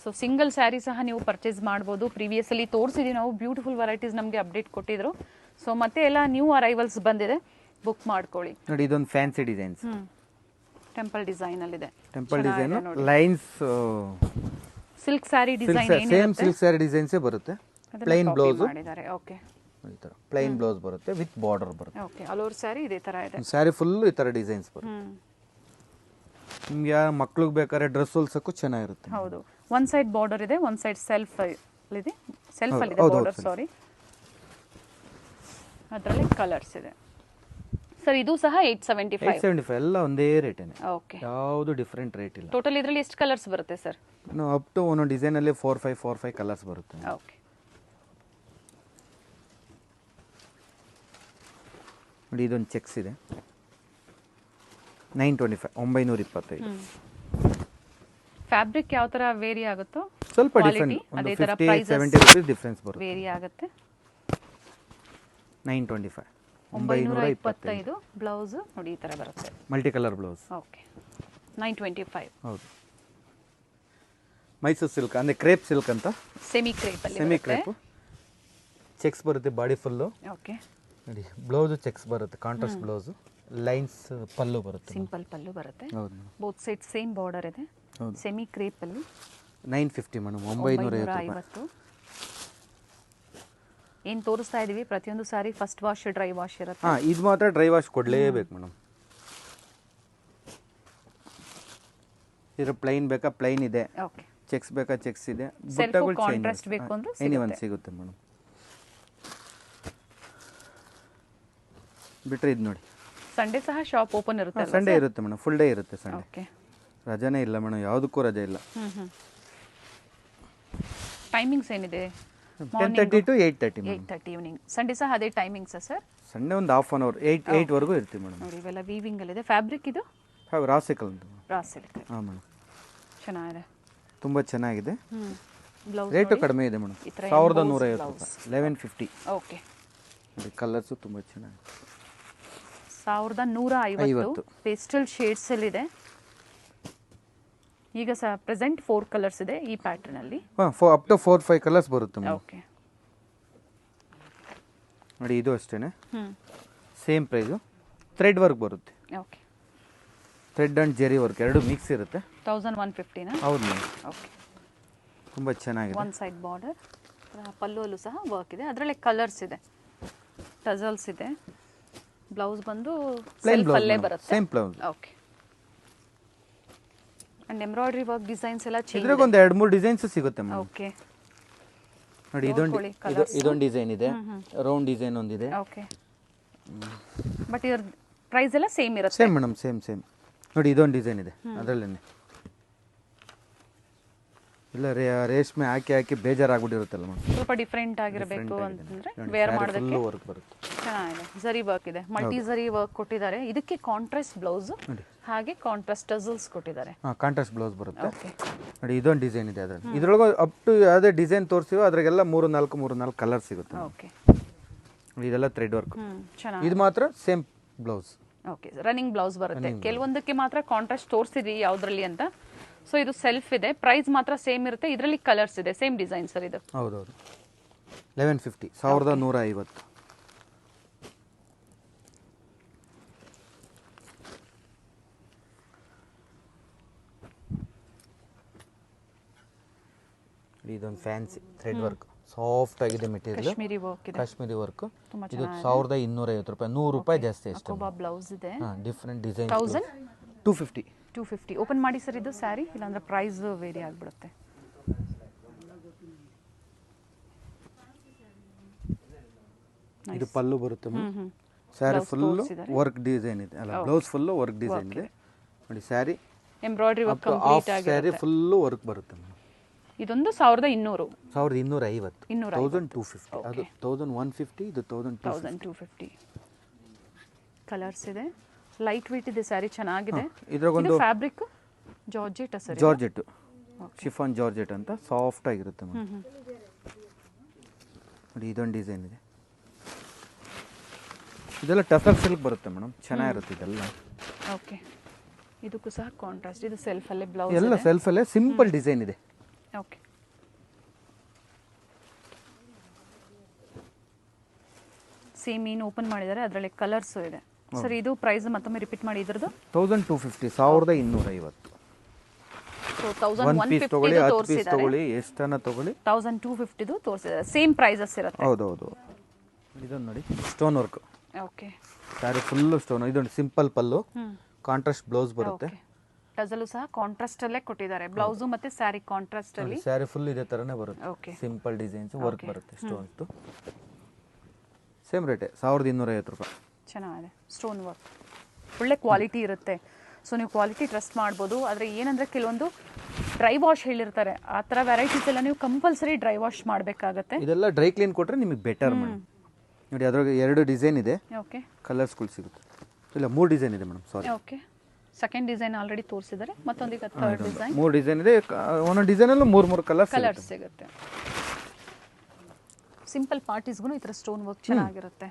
ಸೊ ಸಿಂಗಲ್ ಸ್ಯಾರಿ ಸಹ ನೀವು ಪರ್ಚೇಸ್ ಮಾಡ್ಬೋದು. ಪ್ರೀವಿಯಸ್ಲಿ ತೋರಿಸಿದ್ದೀವಿ ನಾವು, ಬ್ಯೂಟಿಫುಲ್ ವೆರೈಟೀಸ್ ನಮಗೆ ಅಪ್ಡೇಟ್ ಕೊಟ್ಟಿದ್ರು. ಸೊ ಮತ್ತೆ ಎಲ್ಲ ನ್ಯೂ ಅರೈವಲ್ಸ್ ಬಂದಿದೆ, ಬುಕ್ ಮಾಡ್ಕೊಳ್ಳಿ. ನೋಡಿ ಇದೊಂದು ಫ್ಯಾನ್ಸಿ ಡಿಸೈನ್ಸ್, ಟೆಂಪಲ್ ಡಿಸೈನ್ ಅಲ್ಲಿ ಇದೆ. Temple design, lines, silk saree design, same silk saree ಡಿಸೈನ್ಸೇ ಬರುತ್ತೆ. ಪ್ಲೈನ್ ಬ್ಲೌಸ್ ಮಾಡಿದ್ದಾರೆ. ಓಕೆ, ಈ ಥರ ಪ್ಲೈನ್ ಬ್ಲೌಸ್ ಬರುತ್ತೆ, ವಿತ್ ಬಾರ್ಡರ್ ಬರುತ್ತೆ. ಓಕೆ, ಆಲ್ ಓವರ್ ಸ್ಯಾರಿ ಇದೇ ತರ ಇದೆ. ಸ್ಯಾರಿ ಫುಲ್ ಈ ಥರ ಡಿಸೈನ್ಸ್ ಬರುತ್ತೆ. ನಿಮ್ಗೆ ಯಾರು ಮಕ್ಳಿಗೆ ಬೇಕಾದ್ರೆ ಡ್ರೆಸ್ ಹೊಲ್ಸಕ್ಕೂ ಚೆನ್ನಾಗಿರುತ್ತೆ. ಹೌದು, ಒನ್ ಸೈಡ್ ಬಾರ್ಡರ್ ಇದೆ, ಒನ್ ಸೈಡ್ ಸೆಲ್ಫ್ ಇದೆ, ಸೆಲ್ಫ್ ಅಲ್ಲಿ ಇದೆ ಬಾರ್ಡರ್, ಸಾರಿ. ಅದರಲ್ಲಿ ಕಲರ್ಸ್ ಇದೆ ಸರ್. ಇದು ಸಹ 875 ಎಲ್ಲ ಒಂದೇ ರೇಟೇನೆ. ಓಕೆ, ಯಾವುದು ಡಿಫ್ರೆಂಟ್ ರೇಟ್ ಇಲ್ಲ. ಟೋಟಲ್ ಇದರಲ್ಲಿ ಎಷ್ಟು ಕಲರ್ಸ್ ಬರುತ್ತೆ ಸರ್? ಅಪ್ ಟು ಒಂದೊಂದು ಡಿಸೈನಲ್ಲಿ 4-5 ಕಲರ್ಸ್ ಬರುತ್ತೆ. ಓಕೆ, ನೋಡಿ ಇದೊಂದು ಚೆಕ್ಸ್ ಇದೆ, 925, 925. ಫ್ಯಾಬ್ರಿಕ್ ಯಾವ ತರ ವೇರಿ ಆಗುತ್ತೋ ಸ್ವಲ್ಪ ಡಿಫರೆಂಟ್, ಒಂದು 50-70 ರೂಪೀಸ್ ಡಿಫರೆನ್ಸ್ ಬರುತ್ತೆ. ವೇರಿ ಆಗುತ್ತೆ. 925, 925. ಬ್ಲೌಸ್ ನೋಡಿ ಈ ತರ ಬರುತ್ತೆ, ಮಲ್ಟಿ ಕಲರ್ ಬ್ಲೌಸ್. ಓಕೆ, 925. ಹೌದು, ಮೈಸೂರು ಸಿಲ್ಕ್ ಅಂದರೆ ಕ್ರೇಪ್ ಸಿಲ್ಕ್ ಅಂತ, ಸೆಮಿ ಕ್ರೇಪ್ ಅಲ್ಲಿ, ಸೆಮಿ ಕ್ರೇಪ್. ಚೆಕ್ಸ್ ಬರುತ್ತೆ ಬಾಡಿ ಫುಲ್ಲು. ಓಕೆ, ನೋಡಿ ಬ್ಲೌಸು ಚೆಕ್ಸ್ ಬರುತ್ತೆ, ಕಾಂಟ್ರಾಸ್ಟ್ ಬ್ಲೌಸು, ಲೈನ್ಸ್ ಪಲ್ಲು ಬರುತ್ತೆ, ಸಿಂಪಲ್ ಪಲ್ಲು ಬರುತ್ತೆ. ಹೌದು, ಬೋತ್ ಸೈಡ್ ಸೇಮ್ ಬಾರ್ಡರ್ ಇದೆ. ಸೆಮಿ ಕ್ರೇಪ್ ಅಲ್ಲಿ 950 ಮೇಡಮ್, 950. ಏನು ತೋರಿಸ್ತಾ ಇದೀವಿ ಪ್ರತಿಯೊಂದು sorry first wash, dry wash ಇರುತ್ತೆ. ಹಾಂ, ಇದು ಮಾತ್ರ ಡ್ರೈ ವಾಶ್ ಕೊಡಲೇಬೇಕು ಮೇಡಮ್. ಇದು ಪ್ಲೈನ್ ಬೇಕಾ ಪ್ಲೈನ್ ಇದೆ, ಓಕೆ, ಚೆಕ್ಸ್ ಬೇಕಾ ಚೆಕ್ಸ್ ಇದೆ, ಬುಟ್ಟಗಳು ಕಾಂಟ್ರಾಸ್ಟ್ ಬೇಕು ಅಂದ್ರೆ ಎನಿವನ್ ಸಿಗುತ್ತೆ ಮೇಡಮ್. ಬಿಟ್ರೆ ಇದು ನೋಡಿ, ಸಂಡೇ ಸಹ ಶಾಪ್ ಓಪನ್ ಇರುತ್ತೆ. ಸಂಡೇ ಇರುತ್ತೆ ಮೇಡಮ್, ಫುಲ್ ಡೇ ಇರುತ್ತೆ ಸಂಡೇ. ಓಕೆ, ರಜಾನೇ ಇಲ್ಲ ಮೇಡಮ್, ಯಾವುದಕ್ಕೂ ರಜೆ ಇಲ್ಲ. ಟೈಮಿಂಗ್ಸ್ ಏನಿದೆ? 10:30 to 8:30 ಮೇಡಮ್. 8:30 ಈವ್ನಿಂಗ್. ಸಂಡೇ ಸಹ ಅದೇ ಟೈಮಿಂಗ್ಸ್ ಸರ್? ಸಂಡೇ ಒಂದು ಹಾಫ್ ಅನ್ ಅವರ್, 8 ವರೆಗೂ ಇರ್ತೀವಿ ಮೇಡಮ್. ನೋಡಿ ಇವೆಲ್ಲ ವೀವಿಂಗ್ ಅಲ್ಲಿ ಇದೆ. ಫ್ಯಾಬ್ರಿಕ್ ಇದು ರಾ ಸಿಲ್ಕ್ ಅಂತ. Raw silk. ಹಾಂ ಮೇಡಮ್, ಚೆನ್ನಾಗಿದೆ, ತುಂಬ ಚೆನ್ನಾಗಿದೆ. ಬ್ಲೌಸ್ ರೇಟು ಕಡಿಮೆ ಇದೆ ಮೇಡಮ್, 1150 ರೂಪಾಯಿ, 1150. ಓಕೆ, ನೋಡಿ ಕಲರ್ಸು ತುಂಬ ಚೆನ್ನಾಗಿದೆ. 1150 ಪೇಸ್ಟಲ್ ಶೇಡ್ಸ್ ಅಲ್ಲಿ ಇದೆ. ಈಗ ಸಹ ಪ್ರೆಸೆಂಟ್ 4 ಕಲರ್ಸ್ ಇದೆ ಈ ಪ್ಯಾಟರ್ನ್ ಅಲ್ಲಿ. ಹಾಂ, ಅಪ್ ಟು 4-5 ಕಲರ್ಸ್ ಬರುತ್ತೆ ಮೇಡಮ್. ಓಕೆ, ನೋಡಿ ಇದು ಅಷ್ಟೇ, ಸೇಮ್ ಪ್ರೈಸು. ಥ್ರೆಡ್ ವರ್ಕ್ ಬರುತ್ತೆ. Okay, thread and Jerry work ಎರಡು ಮಿಕ್ಸ್ ಇರುತ್ತೆ. 1150 ಹೌದು ಮೇಡಮ್. ಓಕೆ, ತುಂಬ ಚೆನ್ನಾಗಿದೆ. ಒನ್ ಸೈಡ್ ಬಾರ್ಡರ್, ಪಲ್ಲುವಲ್ಲೂ ಸಹ ವರ್ಕ್ ಇದೆ. ಅದರಲ್ಲಿ ಕಲರ್ಸ್ ಇದೆ, ಟಜಲ್ಸ್ ಇದೆ. ಬ್ಲೌಸ್ ಬಂದು ಪ್ಲೇನ್ ಸೆಲ್ಫ್ ಅಲ್ಲೇ ಬ್ಲೌಸ್, ಬರುತ್ತೆ. Same blouse. Okay, and embroidery work designs ಎಲ್ಲ ಚೇಂಜ್. ಇದ್ರಾಗ ಒಂದು 2-3 ಡಿಸೈನ್ಸ್ ಸಿಗುತ್ತೆ ಮೇಡಮ್. ಓಕೆ, ನೋಡಿ ಇದೊಂದು ಡಿಸೈನ್ ಇದೆ, ರೌಂಡ್ ಡಿಸೈನ್ ಒಂದಿದೆ. ಓಕೆ, ಬಟ್ ಇದ್ರ ಪ್ರೈಸ್ ಎಲ್ಲ ಸೇಮ್ ಇರುತ್ತೆ? Same madam, same. ನೋಡಿ ಇದೊಂದು ಡಿಸೈನ್ ಇದೆ, ಅದರಲ್ಲೇ ಇಲ್ಲ ರೇಷ್ಮೆ ಹಾಕಿ ಬೇಜಾರಾಗ್ಬಿಟ್ಟಿರುತ್ತಲ್ಲ ಮೇಡಮ್. ಸ್ವಲ್ಪ ಡಿಫ್ರೆಂಟ್ ಆಗಿರಬೇಕು ಅಂತಂದ್ರೆ ವೇರ್ ಮಾಡೋದಕ್ಕೆ ವರ್ಕ್ ಬರುತ್ತೆ. ಚೆನ್ನಾಗಿದೆ. ಜರಿ ವರ್ಕ್ ಇದೆ, ಮಲ್ಟಿ ಜರಿ ವರ್ಕ್ ಕೊಟ್ಟಿದ್ದಾರೆ. ಇದಕ್ಕೆ ಕಾಂಟ್ರಾಸ್ಟ್ ಬ್ಲೌಸ್ ಹಾಗೆ ಕಾಂಟ್ರಾಸ್ಟ್ ಟಜಲ್ಸ್ ಕೊಟ್ಟಿದ್ದಾರೆ. ಹಾಂ, ಕಾಂಟ್ರಾಸ್ಟ್ ಬ್ಲೌಸ್ ಬರುತ್ತೆ. ಓಕೆ, ನೋಡಿ ಇದೊಂದು ಡಿಸೈನ್ ಇದೆ ಅದರಲ್ಲಿ. ಇದ್ರೊಳಗೆ ಅಪ್ ಟು ಯಾವುದೇ ಡಿಸೈನ್ ತೋರಿಸಿವೋ ಅದ್ರಾಗೆಲ್ಲ 3-4 ಕಲರ್ ಸಿಗುತ್ತೆ. ಓಕೆ, ಇದೆಲ್ಲ ಥ್ರೆಡ್ ವರ್ಕ್. ಚೆನ್ನಾಗಿ. ಇದು ಮಾತ್ರ same blouse. Okay, running blouse ಬರುತ್ತೆ. ಕೆಲವೊಂದಕ್ಕೆ ಮಾತ್ರ ಕಾಂಟ್ರಾಸ್ಟ್ ತೋರಿಸಿದ್ವಿ ಯಾವುದ್ರಲ್ಲಿ ಅಂತ. ಸೊ ಇದು ಸೆಲ್ಫ್ ಇದೆ, ಪ್ರೈಸ್ ಮಾತ್ರ ಸೇಮ್ ಇರುತ್ತೆ. ಇದರಲ್ಲಿ ಕಲರ್ಸ್ ಇದೆ, ಸೇಮ್ ಡಿಸೈನ್ ಸರ್ ಇದು. ಹೌದೌದು, 1150, 1150. ಇದೊಂದು ಫ್ಯಾನ್ಸಿ ಥ್ರೆಡ್ ವರ್ಕ್, ಸಾಫ್ಟ್ ಆಗಿದೆ ಮೆಟೀರಿಯಲ್. ಕಾಶ್ಮೀರಿ ವರ್ಕ್ ಇದೆ, ಕಾಶ್ಮೀರಿ ವರ್ಕ್. ಇದು 1250 ರೂಪಾಯಿ, 100 ರೂಪಾಯಿ ಜಾಸ್ತಿ ಅಷ್ಟೇ. ಬ್ಲೌಸ್ ಇದೆ. Different design. 1250. 250 ಓಪನ್ ಮಾಡಿ ಸರ್ ಇದು ಸ್ಯಾರಿ, ಇಲ್ಲಾಂದ್ರೆ ಪ್ರೈಸ್ ವೇರಿ ಆಗಿಬಿಡುತ್ತೆ. ಇದು ಪಲ್ಲು ಬರುತ್ತೆ ಸ್ಯಾರಿ ಫುಲ್ಲು ವರ್ಕ್ ಡಿಸೈನ್ ಇದೆ, ಅಲ್ಲ ಬ್ಲೌಸ್ ಫುಲ್ಲು ವರ್ಕ್ ಡಿಸೈನ್ ಇದೆ ನೋಡಿ. Sari embroidery work half complete ಆಗಿ ಸ್ಯಾರಿ ಫುಲ್ಲು ವರ್ಕ್ ಬರುತ್ತೆ ಮೇಡಮ್. ಇದೊಂದು 1200 1250 1250 ಅದು 1150 ಇದು 1250. ಕಲರ್ಸ್ ಇದೆ, ಲೈಟ್ ವೇಟ್ ಇದೆ ಸ್ಯಾರಿ, ಚೆನ್ನಾಗಿದೆ. ಇದ್ರಾಗೊಂದು fabric georgette sir, georgette chiffon georgette ಅಂತ ಸಾಫ್ಟ್ ಆಗಿರುತ್ತೆ ಮೇಡಮ್ ನೋಡಿ. ಇದೊಂದು ಡಿಸೈನ್ ಇದೆ, ಇದೆಲ್ಲ ಟಸರ್ ಸಿಲ್ಕ್ ಬರುತ್ತೆ ಮೇಡಮ್, ಚೆನ್ನಾಗಿರುತ್ತೆ ಇದೆಲ್ಲ. ಓಕೆ, ಇದಕ್ಕೂ ಸಹ ಕಾಂಟ್ರಾಸ್ಟ್, ಇದು ಸೆಲ್ಫ್ ಅಲ್ಲೇ ಬ್ಲೌಸ್ ಎಲ್ಲ ಸೆಲ್ಫ್ ಅಲ್ಲೇ ಸಿಂಪಲ್ ಡಿಸೈನ್ ಇದೆ. ಓಕೆ, ಸೇಮ್ ಏನು ಓಪನ್ ಮಾಡಿದ್ದಾರೆ, ಅದರಲ್ಲಿ ಕಲರ್ಸ್ ಇದೆ ಸರ್. ಇದು ಪ್ರೈಸ್ ಮತ್ತೊಮ್ಮೆ ರಿಪೀಟ್ ಮಾಡಿ ಇದ್ರದ್ದು. 1250 1250. ಸೊ ಒಂದು ಪೀಸ್ ತಗೊಳ್ಳಿ, 10 ಪೀಸ್ ತೋರಿಸಿದ್ದಾರೆ, ತಗೊಳ್ಳಿ, ಎಷ್ಟನ್ನ ತಗೊಳ್ಳಿ 1250 ತೋರಿಸಿದ್ದಾರೆ. ಸೇಮ್ ಪ್ರೈಸಸ್ ಇರುತ್ತೆ. ಹೌದೌದು. ಇದೊಂದು ನೋಡಿ stone work okay, sari full stone. ಇದೊಂದು ಸಿಂಪಲ್ ಪಲ್ಲು, ಕಾಂಟ್ರಾಸ್ಟ್ ಬ್ಲೌಸ್ ಬರುತ್ತೆ. ಟಜಲು ಸಹ ಕಾಂಟ್ರಾಸ್ಟ್ ಅಲ್ಲೇ ಕೊಟ್ಟಿದ್ದಾರೆ, ಬ್ಲೌಸ್ ಮತ್ತೆ ಸ್ಯಾರಿ ಕಾಂಟ್ರಾಸ್ಟ್ ಅಲ್ಲಿ. ಸ್ಯಾರಿ ಫುಲ್ ಇದೇ ತರನೇ ಬರುತ್ತೆ, ಓಕೆ, ಸಿಂಪಲ್ ಡಿಸೈನ್ಸ್ ವರ್ಕ್ ಬರುತ್ತೆ. ಸ್ಟೋನ್ಸ್ ಸೇಮ್ ರೇಟೇ 1250 ರೂಪಾಯಿ. ಚೆನ್ನಾಗಿದೆ, ಸ್ಟೋನ್ ವರ್ಕ್ ಒಳ್ಳೆ ಕ್ವಾಲಿಟಿ ಇರುತ್ತೆ. ಸೊ ನೀವು ಕ್ವಾಲಿಟಿ ಟ್ರಸ್ಟ್ ಮಾಡ್ಬೋದು. ಆದರೆ ಏನಂದರೆ ಕೆಲವೊಂದು ಡ್ರೈ ವಾಶ್ ಹೇಳಿರ್ತಾರೆ, ಆ ಥರ ವೆರೈಟೀಸ್ ಎಲ್ಲ ನೀವು ಕಂಪಲ್ಸರಿ ಡ್ರೈ ವಾಶ್ ಮಾಡಬೇಕಾಗತ್ತೆ. ಇದೆಲ್ಲ ಡ್ರೈ ಕ್ಲೀನ್ ಕೊಟ್ಟರೆ ನಿಮಗೆ ಬೆಟರ್ ಮೇಡಮ್. ನೋಡಿ ಅದ್ರಾಗ 2 ಡಿಸೈನ್ ಇದೆ, ಓಕೆ, ಕಲರ್ಸ್ಗಳು ಸಿಗುತ್ತೆ. ಇಲ್ಲ 3 ಡಿಸೈನ್ ಇದೆ ಮೇಡಮ್, ಸಾರಿ. ಓಕೆ, ಸೆಕೆಂಡ್ ಡಿಸೈನ್ ಆಲ್ರೆಡಿ ತೋರಿಸಿದ್ದಾರೆ, ಮತ್ತೊಂದೀಗ ಥರ್ಡ್ ಡಿಸೈನ್. 3 ಡಿಸೈನ್ ಇದೆ, ಒಂದೊಂದು ಡಿಸೈನಲ್ಲೂ 3 ಕಲರ್ಸ್ ಸಿಗುತ್ತೆ. ಸಿಂಪಲ್ ಪಾರ್ಟೀಸ್ಗೂ ಈ ಥರ ಸ್ಟೋನ್ ವರ್ಕ್ ಚೆನ್ನಾಗಿರುತ್ತೆ.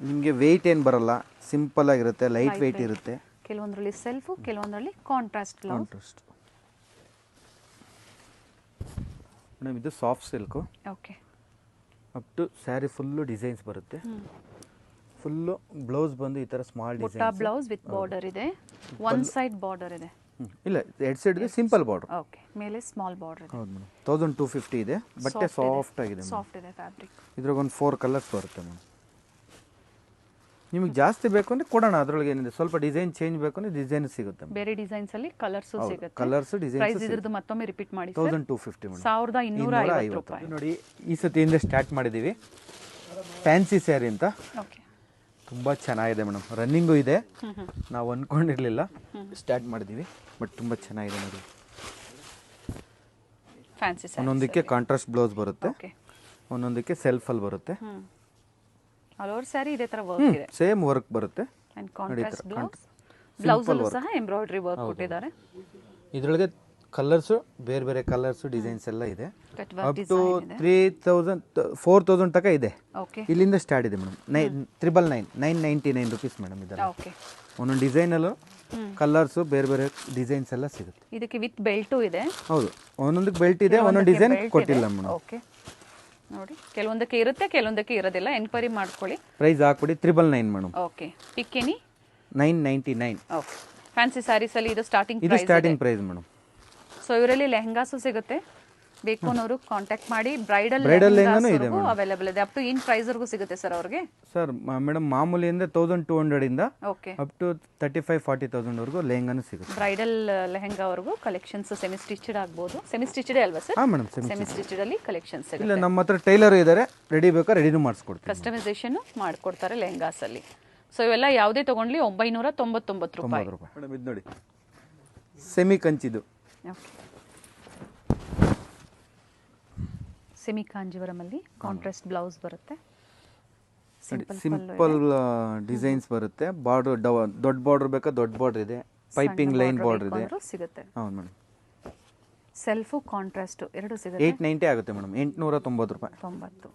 ನಿಮಗೆ ವೆಯ್ಟ್ ಏನು ಬರಲ್ಲ, ಸಿಂಪಲ್ ಆಗಿರುತ್ತೆ, ಲೈಟ್ ವೆಯ್ಟ್ ಇರುತ್ತೆ. ಕೆಲವೊಂದರಲ್ಲಿ ಸೆಲ್ಫು, ಕೆಲವೊಂದರಲ್ಲಿ ಕಾಂಟ್ರಾಸ್ಟ್ ಬ್ಲೌಸ್. ಮೇಡಮ್ ಇದು soft silk. Okay, up to sari full designs ಬರುತ್ತೆ. ಫುಲ್ಲು ಬ್ಲೌಸ್ ಬಂದು ಈ ಥರ small butta design blouse with border ಇದೆ, ಒನ್ ಸೈಡ್ ಬಾರ್ಡರ್ ಇದೆ. ಇಲ್ಲ, 2 ಸೈಡ್ ಇದೆ, ಸಿಂಪಲ್ ಬಾರ್ಡರ್. ಓಕೆ, ಮೇಲೆ ಸ್ಮಾಲ್ ಬಾರ್ಡರ್ ಇದೆ. ಹೌದು ಮೇಡಮ್, 1250 ಇದೆ. ಬಟ್ಟೆ ಸಾಫ್ಟ್ ಆಗಿದೆ, ಸಾಫ್ಟ್ ಇದೆ ಫ್ಯಾಬ್ರಿಕ್. ಇದ್ರಾಗ ಒಂದು 4 ಕಲರ್ಸ್ ಬರುತ್ತೆ ಮೇಡಮ್. ನಿಮಗೆ ಜಾಸ್ತಿ ಬೇಕು ಅಂದರೆ ಕೊಡೋಣ, ಅದರೊಳಗೆ ಏನಿದೆ. ಸ್ವಲ್ಪ ಡಿಸೈನ್ ಚೇಂಜ್ ಬೇಕು ಅಂದರೆ ಡಿಸೈನ್ ಸಿಗುತ್ತೆ. ಬೇರೆ ಡಿಸೈನ್ಸ್ ಅಲ್ಲಿ ಕಲರ್ಸ್ ಸಿಗುತ್ತೆ. ಕಲರ್ಸ್ ಡಿಸೈನ್ಸ್ ಪ್ರೈಸ್ ಇದ್ರದ್ದು ಮತ್ತೊಮ್ಮೆ ರಿಪೀಟ್ ಮಾಡಿ. 1250 ಮೇಡಮ್, 1250 ರೂಪಾಯಿ. ನೋಡಿ ಈ ಸತಿಯಿಂದ ಸ್ಟಾರ್ಟ್ ಮಾಡಿದ್ದೀವಿ ಫ್ಯಾನ್ಸಿ ಸ್ಯಾರಿ ಅಂತ. ಓಕೆ, ತುಂಬ ಚೆನ್ನಾಗಿದೆ ಮೇಡಮ್, ರನ್ನಿಂಗು ಇದೆ. ನಾವು ಅಂದ್ಕೊಂಡಿರಲಿಲ್ಲ, ಸ್ಟಾರ್ಟ್ ಮಾಡಿದ್ದೀವಿ, ಬಟ್ ತುಂಬ ಚೆನ್ನಾಗಿದೆ ನೋಡಿ. ಫ್ಯಾನ್ಸಿ ಸ್ಯಾರಿ, ಒಂದೊಂದಕ್ಕೆ ಕಾಂಟ್ರಾಸ್ಟ್ ಬ್ಲೌಸ್ ಬರುತ್ತೆ, ಓಕೆ, ಒಂದೊಂದಕ್ಕೆ ಸೆಲ್ಫಲ್ಲಿ ಬರುತ್ತೆ. ಆಲ್ ಓವರ್ ಸ್ಯಾರಿ ಇದೇ ತರ ವರ್ಕ್ ಇದೆ, ಸೇಮ್ ವರ್ಕ್ ಬರುತ್ತೆ. And contrast blouse. ಬ್ಲೌಸ್ ಅಲ್ಲೂ ಸಹ ಎಂಬ್ರಾಯ್ಡರಿ ವರ್ಕ್ ಕೊಟ್ಟಿದ್ದಾರೆ. ಇದರೊಳಗೆ ಕಲರ್ಸು ಬೇರೆ ಬೇರೆ ಕಲರ್ಸು ಡಿಸೈನ್ಸ್ ಎಲ್ಲ ಇದೆ. Cut up work to design ಇದೆ. 3000 4000 ತನಕ ಇದೆ. ಓಕೆ, ಇಲ್ಲಿಂದ ಸ್ಟಾರ್ಟ್ ಇದೆ ಮೇಡಮ್. 999 rupees madam. ಇದೆಲ್ಲ ಓಕೆ, ಒಂದೊಂದು ಡಿಸೈನಲ್ಲೂ ಕಲರ್ಸು ಬೇರೆ ಬೇರೆ ಡಿಸೈನ್ಸ್ ಎಲ್ಲ ಸಿಗುತ್ತೆ. ಇದಕ್ಕೆ ವಿತ್ ಬೆಲ್ಟು ಇದೆ. ಹೌದು, ಒಂದೊಂದಕ್ಕೆ ಬೆಲ್ಟ್ ಇದೆ, ಒಂದೊಂದು ಡಿಸೈನ್ ಕೊಟ್ಟಿಲ್ಲ ಮೇಡಮ್. ಓಕೆ, ನೋಡಿ ಕೆಲವೊಂದಕ್ಕೆ ಇರುತ್ತೆ, ಕೆಲವೊಂದಕ್ಕೆ ಇರೋದಿಲ್ಲ. ಎನ್ಕ್ವೈರಿ ಮಾಡ್ಕೊಳ್ಳಿ. ಪ್ರೈಸ್ ಹಾಕ್ಬಿಡಿ 999 madam. Okay, pick any 999. Okay, fancy sarees ಅಲ್ಲಿ ಇದು ಸ್ಟಾರ್ಟಿಂಗ್ ಇದು price. Starting price madam. So ಇವರಲ್ಲಿ ಲೆಹಂಗಾಸು ಸಿಗುತ್ತೆ, ಬೇಕು ಅನ್ನೋರು ಕಾಂಟ್ಯಾಕ್ಟ್ ಮಾಡಿ. ಬ್ರೈಡಲ್ ಲೆಹಂಗಾನು ಇದೆ ಮೇಡಮ್, ಅವೈಲೇಬಲ್ ಇದೆ. ಅಪ್ ಟು ಏನ್ ಪ್ರೈಸ್ ವರೆಗೂ ಸಿಗುತ್ತೆ ಸರ್ ಅವ್ರಿಗೆ? ಸರ್ ಮೇಡಮ್ ಮಾಮೂಲಿಯಿಂದ 1200 ಇಂದ ಓಕೆ, ಅಪ್ ಟು 35-40,000 ವರೆಗೂ ಲೆಹಂಗಾನು ಸಿಗುತ್ತೆ. ಬ್ರೈಡಲ್ ಲೆಹಂಗಾವರೆಗೂ ಕಲೆಕ್ಷನ್ಸ್ ಸೆಮಿ ಸ್ಟಿಚ್ಡ್ ಆಗ್ಬೋದು. ಸೆಮಿ ಸ್ಟಿಚ್ಡ್ ಅಲ್ವಾ ಸರ್? ಹಾಂ ಮೇಡಮ್, ಸೆಮಿ ಸ್ಟಿಚ್ಡ್ ಅಲ್ಲಿ ಕಲೆಕ್ಷನ್ಸ್ ಇಲ್ಲ ಸಿಗುತ್ತೆ. ನಮ್ಮ ಹತ್ರ ಟೈಲರ್ ಇದ್ದಾರೆ, ರೆಡಿ ಬೇಕಾ ರೆಡಿನೂ ಮಾಡಿಸ್ಕೊಡ್ತೀವಿ. ಕಸ್ಟಮೈಸೇಷನ್ ಮಾಡ್ಕೊಡ್ತಾರೆ ಲೆಹಂಗಾಸ್ ಅಲ್ಲಿ. ಸೊ ಇವೆಲ್ಲ ಯಾವುದೇ ತಗೊಂಡ್ಲಿ 999 ರೂಪಾಯಿ. ಮೇಡಮ್ ಇದು ನೋಡಿ ಸೆಮಿ ಕಂಚಿದು. ಓಕೆ, ಸೆಮಿ ಕಾಂಜಿವರಂ ಅಲ್ಲಿ ಕಾಂಟ್ರಾಸ್ಟ್ ಬ್ಲೌಸ್ ಬರುತ್ತೆ. ಸಿಂಪಲ್ ಡಿಸೈನ್ಸ್ ಬರುತ್ತೆ. ಬಾರ್ಡರ್ ದೊಡ್ಡ ಬಾರ್ಡರ್ ಬೇಕಾ ದೊಡ್ಡ ಬಾರ್ಡರ್ ಇದೆ, ಪೈಪಿಂಗ್ ಲೈನ್ ಬಾರ್ಡರ್ ಇದೆ. ಸಿಗುತ್ತೆ. ಹೌದು ಮೇಡಮ್, ಸೆಲ್ಫು ಕಾಂಟ್ರಾಸ್ಟ್ ಎರಡು ಸಿಗುತ್ತೆ. 890 ಆಗುತ್ತೆ ಮೇಡಮ್, 890 ರೂಪಾಯಿ. 90.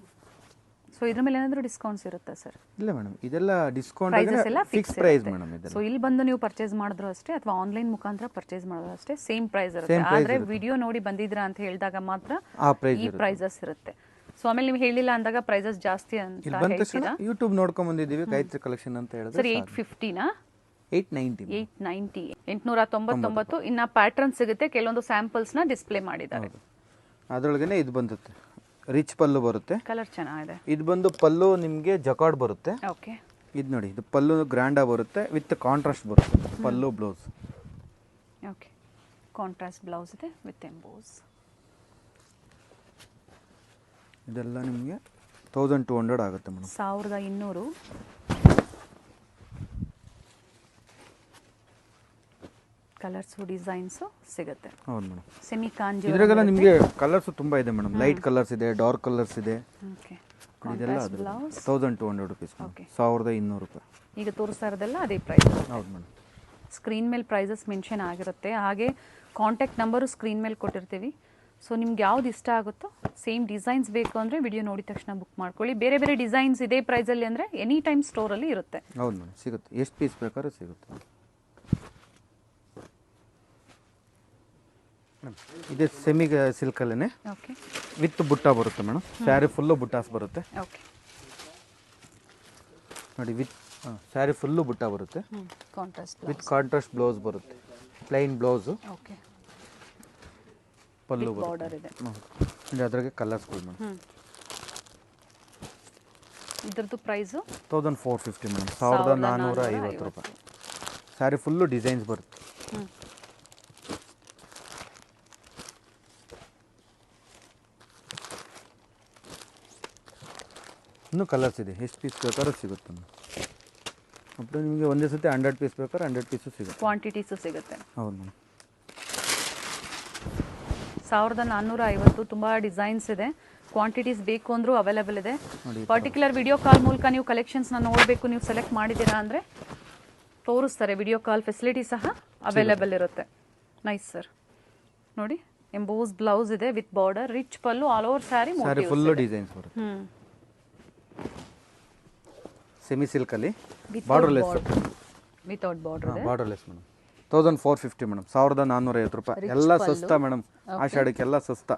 ಸೊ ಇದ್ರ ಮೇಲೆ ಏನಾದರೂ ಡಿಸ್ಕೌಂಟ್ಸ್ ಇರುತ್ತಾ ಸರ್? ಇಲ್ಲ ಮೇಡಮ್, ಇದೆಲ್ಲ ಡಿಸ್ಕೌಂಟ್ ಪ್ರೈಸಸ್ ಎಲ್ಲ ಫಿಕ್ಸ್ ಪ್ರೈಸ್ ಮೇಡಮ್. ಇದೆಲ್ಲ ಸೊ ಇಲ್ಲಿ ಬಂದು ನೀವು ಪರ್ಚೇಸ್ ಮಾಡಿದ್ರು ಅಷ್ಟೇ, ಅಥವಾ ಆನ್ಲೈನ್ ಮುಖಾಂತರ ಪರ್ಚೇಸ್ ಮಾಡಿದ್ರು ಅಷ್ಟೇ, ಸೇಮ್ ಪ್ರೈಸ್ ಇರುತ್ತೆ. ಆದ್ರೆ ವಿಡಿಯೋ ನೋಡಿ ಬಂದಿದ್ರಾ ಅಂತ ಹೇಳಿದಾಗ ಮಾತ್ರ ಈ ಪ್ರೈಸಸ್ ಇರುತ್ತೆ. ಸೊ ಆಮೇಲೆ ನೀವು ಹೇಳಿಲ್ಲ ಅಂದಾಗ ಪ್ರೈಸಸ್ ಜಾಸ್ತಿ ಅಂತ ಹೇಳ್ತೀರಾ. ಯೂಟ್ಯೂಬ್ ನೋಡ್ಕೊಂಡ್ ಬಂದಿದ್ದೀವಿ, ಗಾಯತ್ರಿ ಕಲೆಕ್ಷನ್ ಅಂತ ಹೇಳಿದ್ರೆ. ಸರ್ 850ನಾ? 890. 890, 899. ಇನ್ನ ಪ್ಯಾಟರ್ನ್ ಸಿಗುತ್ತೆ, ಕೆಲವೊಂದು ಸ್ಯಾಂಪಲ್ಸ್ ನ ಡಿಸ್ಪ್ಲೇ ಮಾಡಿದ್ದಾರೆ. ಅದರೊಳಗನೆ ಇದು ಬಂದುತ್ತೆ, ರಿಚ್ ಪಲ್ಲು ಬರುತ್ತೆ. ಕಲರ್ ಚೆನ್ನಾಗಿದೆ. ಇದು ಬಂದು ಪಲ್ಲು ನಿಮಗೆ ಜಕಾರ್ಡ್ ಬರುತ್ತೆ. ಓಕೆ, ಇದು ನೋಡಿ, ಇದು ಪಲ್ಲು ಗ್ರ್ಯಾಂಡಾಗಿ ಬರುತ್ತೆ, ವಿತ್ ಕಾಂಟ್ರಾಸ್ಟ್ ಬರುತ್ತೆ ಪಲ್ಲು ಬ್ಲೌಸ್. ಓಕೆ, ಕಾಂಟ್ರಾಸ್ಟ್ ಬ್ಲೌಸ್ ಇದೆ ವಿತ್ ಎಂಬೋಸ್. ಇದೆಲ್ಲ ನಿಮಗೆ 1200 ಆಗುತ್ತೆ ಮೇಡಮ್. 1200. ಕಲರ್ಸು ಡಿಸೈನ್ಸು ಸಿಗುತ್ತೆ. ಹೌದು ಮೇಡಮ್. ಸೆಮಿ ಕಾಂಜಿ ಇದ್ರಾಗೆಲ್ಲ ನಿಮಗೆ ಕಲರ್ಸು ತುಂಬ ಇದೆ ಮೇಡಮ್. ಲೈಟ್ ಕಲರ್ಸ್ ಇದೆ, ಡಾರ್ಕ್ ಕಲರ್ಸ್ ಇದೆ. ಓಕೆ, ಇದೆಲ್ಲ ಕಾಂಟ್ರಾಸ್ಟ್ ಬ್ಲೌಸ್ 1200 ರುಪೀಸ್. ಓಕೆ. 1200 ರೂಪಾಯಿ. ಈಗ ತೋರಿಸ್ತಾ ಇರೋದೆಲ್ಲ ಅದೇ ಪ್ರೈಸ್. ಹೌದು ಮೇಡಮ್. ಸ್ಕ್ರೀನ್ ಮೇಲೆ ಪ್ರೈಸಸ್ ಮೆನ್ಷನ್ ಆಗಿರುತ್ತೆ. ಹಾಗೆ ಕಾಂಟ್ಯಾಕ್ಟ್ ನಂಬರು ಸ್ಕ್ರೀನ್ ಮೇಲೆ ಕೊಟ್ಟಿರ್ತೀವಿ. ಸೊ ನಿಮ್ಗೆ ಯಾವ್ದು ಇಷ್ಟ ಆಗುತ್ತೋ, ಸೇಮ್ ಡಿಸೈನ್ಸ್ ಬೇಕು ಅಂದರೆ ವಿಡಿಯೋ ನೋಡಿದ ತಕ್ಷಣ ಬುಕ್ ಮಾಡ್ಕೊಳ್ಳಿ. ಬೇರೆ ಬೇರೆ ಡಿಸೈನ್ಸ್ ಇದೇ ಪ್ರೈಸಲ್ಲಿ ಅಂದರೆ ಎನಿ ಟೈಮ್ ಸ್ಟೋರಲ್ಲಿ ಇರುತ್ತೆ. ಹೌದು ಮೇಡಮ್, ಸಿಗುತ್ತೆ. ಎಷ್ಟು ಪೀಸ್ ಬೇಕಾದ್ರೂ ಸಿಗುತ್ತೆ. ಇದೆ ಸೆಮಿ ಸಿಲ್ಕಲ್ಲೇ ಓಕೆ, ವಿತ್ ಬುಟ್ಟ ಬರುತ್ತೆ ಮೇಡಮ್. ಸ್ಯಾರಿ ಫುಲ್ಲು ಬುಟ್ಟಾಸ್ ಬರುತ್ತೆ ಓಕೆ ನೋಡಿ. ವಿತ್ ಸ್ಯಾರಿ ಫುಲ್ಲು ಬುಟ್ಟ ಬರುತ್ತೆ. ಕಾಂಟ್ರಾಸ್ಟ್ ವಿತ್ ಕಾಂಟ್ರಾಸ್ಟ್ ಬ್ಲೌಸ್ ಬರುತ್ತೆ. ಪ್ಲೈನ್ ಬ್ಲೌಸು, ಓಕೆ, ಪಲ್ಲು ಬಾರ್ಡರ್ ಇದೆ. ಬರುತ್ತೆ. ಅದ್ರಾಗೆ ಕಲರ್ಸ್ಗಳು ಮೇಡಮ್. ಇದ್ರದ್ದು ಪ್ರೈಸು 1450 ಮೇಡಮ್. 1450 ರೂಪಾಯಿ. ಸ್ಯಾರಿ ಫುಲ್ಲು ಡಿಸೈನ್ಸ್ ಬರುತ್ತೆ. ಇನ್ನೂ ಕಲರ್ಸ್ ಇದೆ. ಎಷ್ಟು ಪೀಸ್ ಬೇಕಾದ್ರೂ ಸಿಗುತ್ತೆ ಮೇಡಮ್. ಅప్పుడు ನಿಮಗೆ ಒಂದೇ ಸತಿ 100 ಪೀಸ್ ಬೇಕಾದ್ರೆ 100 ಪೀಸು ಸಿಗುತ್ತೆ. ಕ್ವಾಂಟಿಟೀಸು ಸಿಗುತ್ತೆ. ಹೌದು ಮೇಡಮ್. 1450. ತುಂಬ ಡಿಸೈನ್ಸ್ ಇದೆ. ಕ್ವಾಂಟಿಟೀಸ್ ಬೇಕು ಅಂದರೂ ಅವೈಲೇಬಲ್ ಇದೆ. ಪರ್ಟಿಕ್ಯುಲರ್ ವಿಡಿಯೋ ಕಾಲ್ ಮೂಲಕ ನೀವು ಕಲೆಕ್ಷನ್ಸ್ನ ನೋಡಬೇಕು, ನೀವು ಸೆಲೆಕ್ಟ್ ಮಾಡಿದ್ದೀರಾ ಅಂದರೆ ತೋರಿಸ್ತಾರೆ. ವಿಡಿಯೋ ಕಾಲ್ ಫೆಸಿಲಿಟಿ ಸಹ ಅವೈಲೇಬಲ್ ಇರುತ್ತೆ. Nice sir. ನೋಡಿ, ಎಂಬೋಸ್ ಬ್ಲೌಸ್ ಇದೆ with border, rich pallu, all over sari full designs ಬರುತ್ತೆ. ಸೆಮಿ ಸಿಲ್ಕಲ್ಲಿ ಬಾರ್ಡರ್ಲೆಸ್, ವಿತೌಟ್ ಬಾರ್ಡರ್ ಇದೆ. Borderless madam. 1450 ಮೇಡಮ್. 1450 ರೂಪಾಯಿ. ಎಲ್ಲ ಸಸ್ತಾ ಮೇಡಮ್. ಆಷಾಢಕ್ಕೆಲ್ಲ ಸಸ್ತಾ.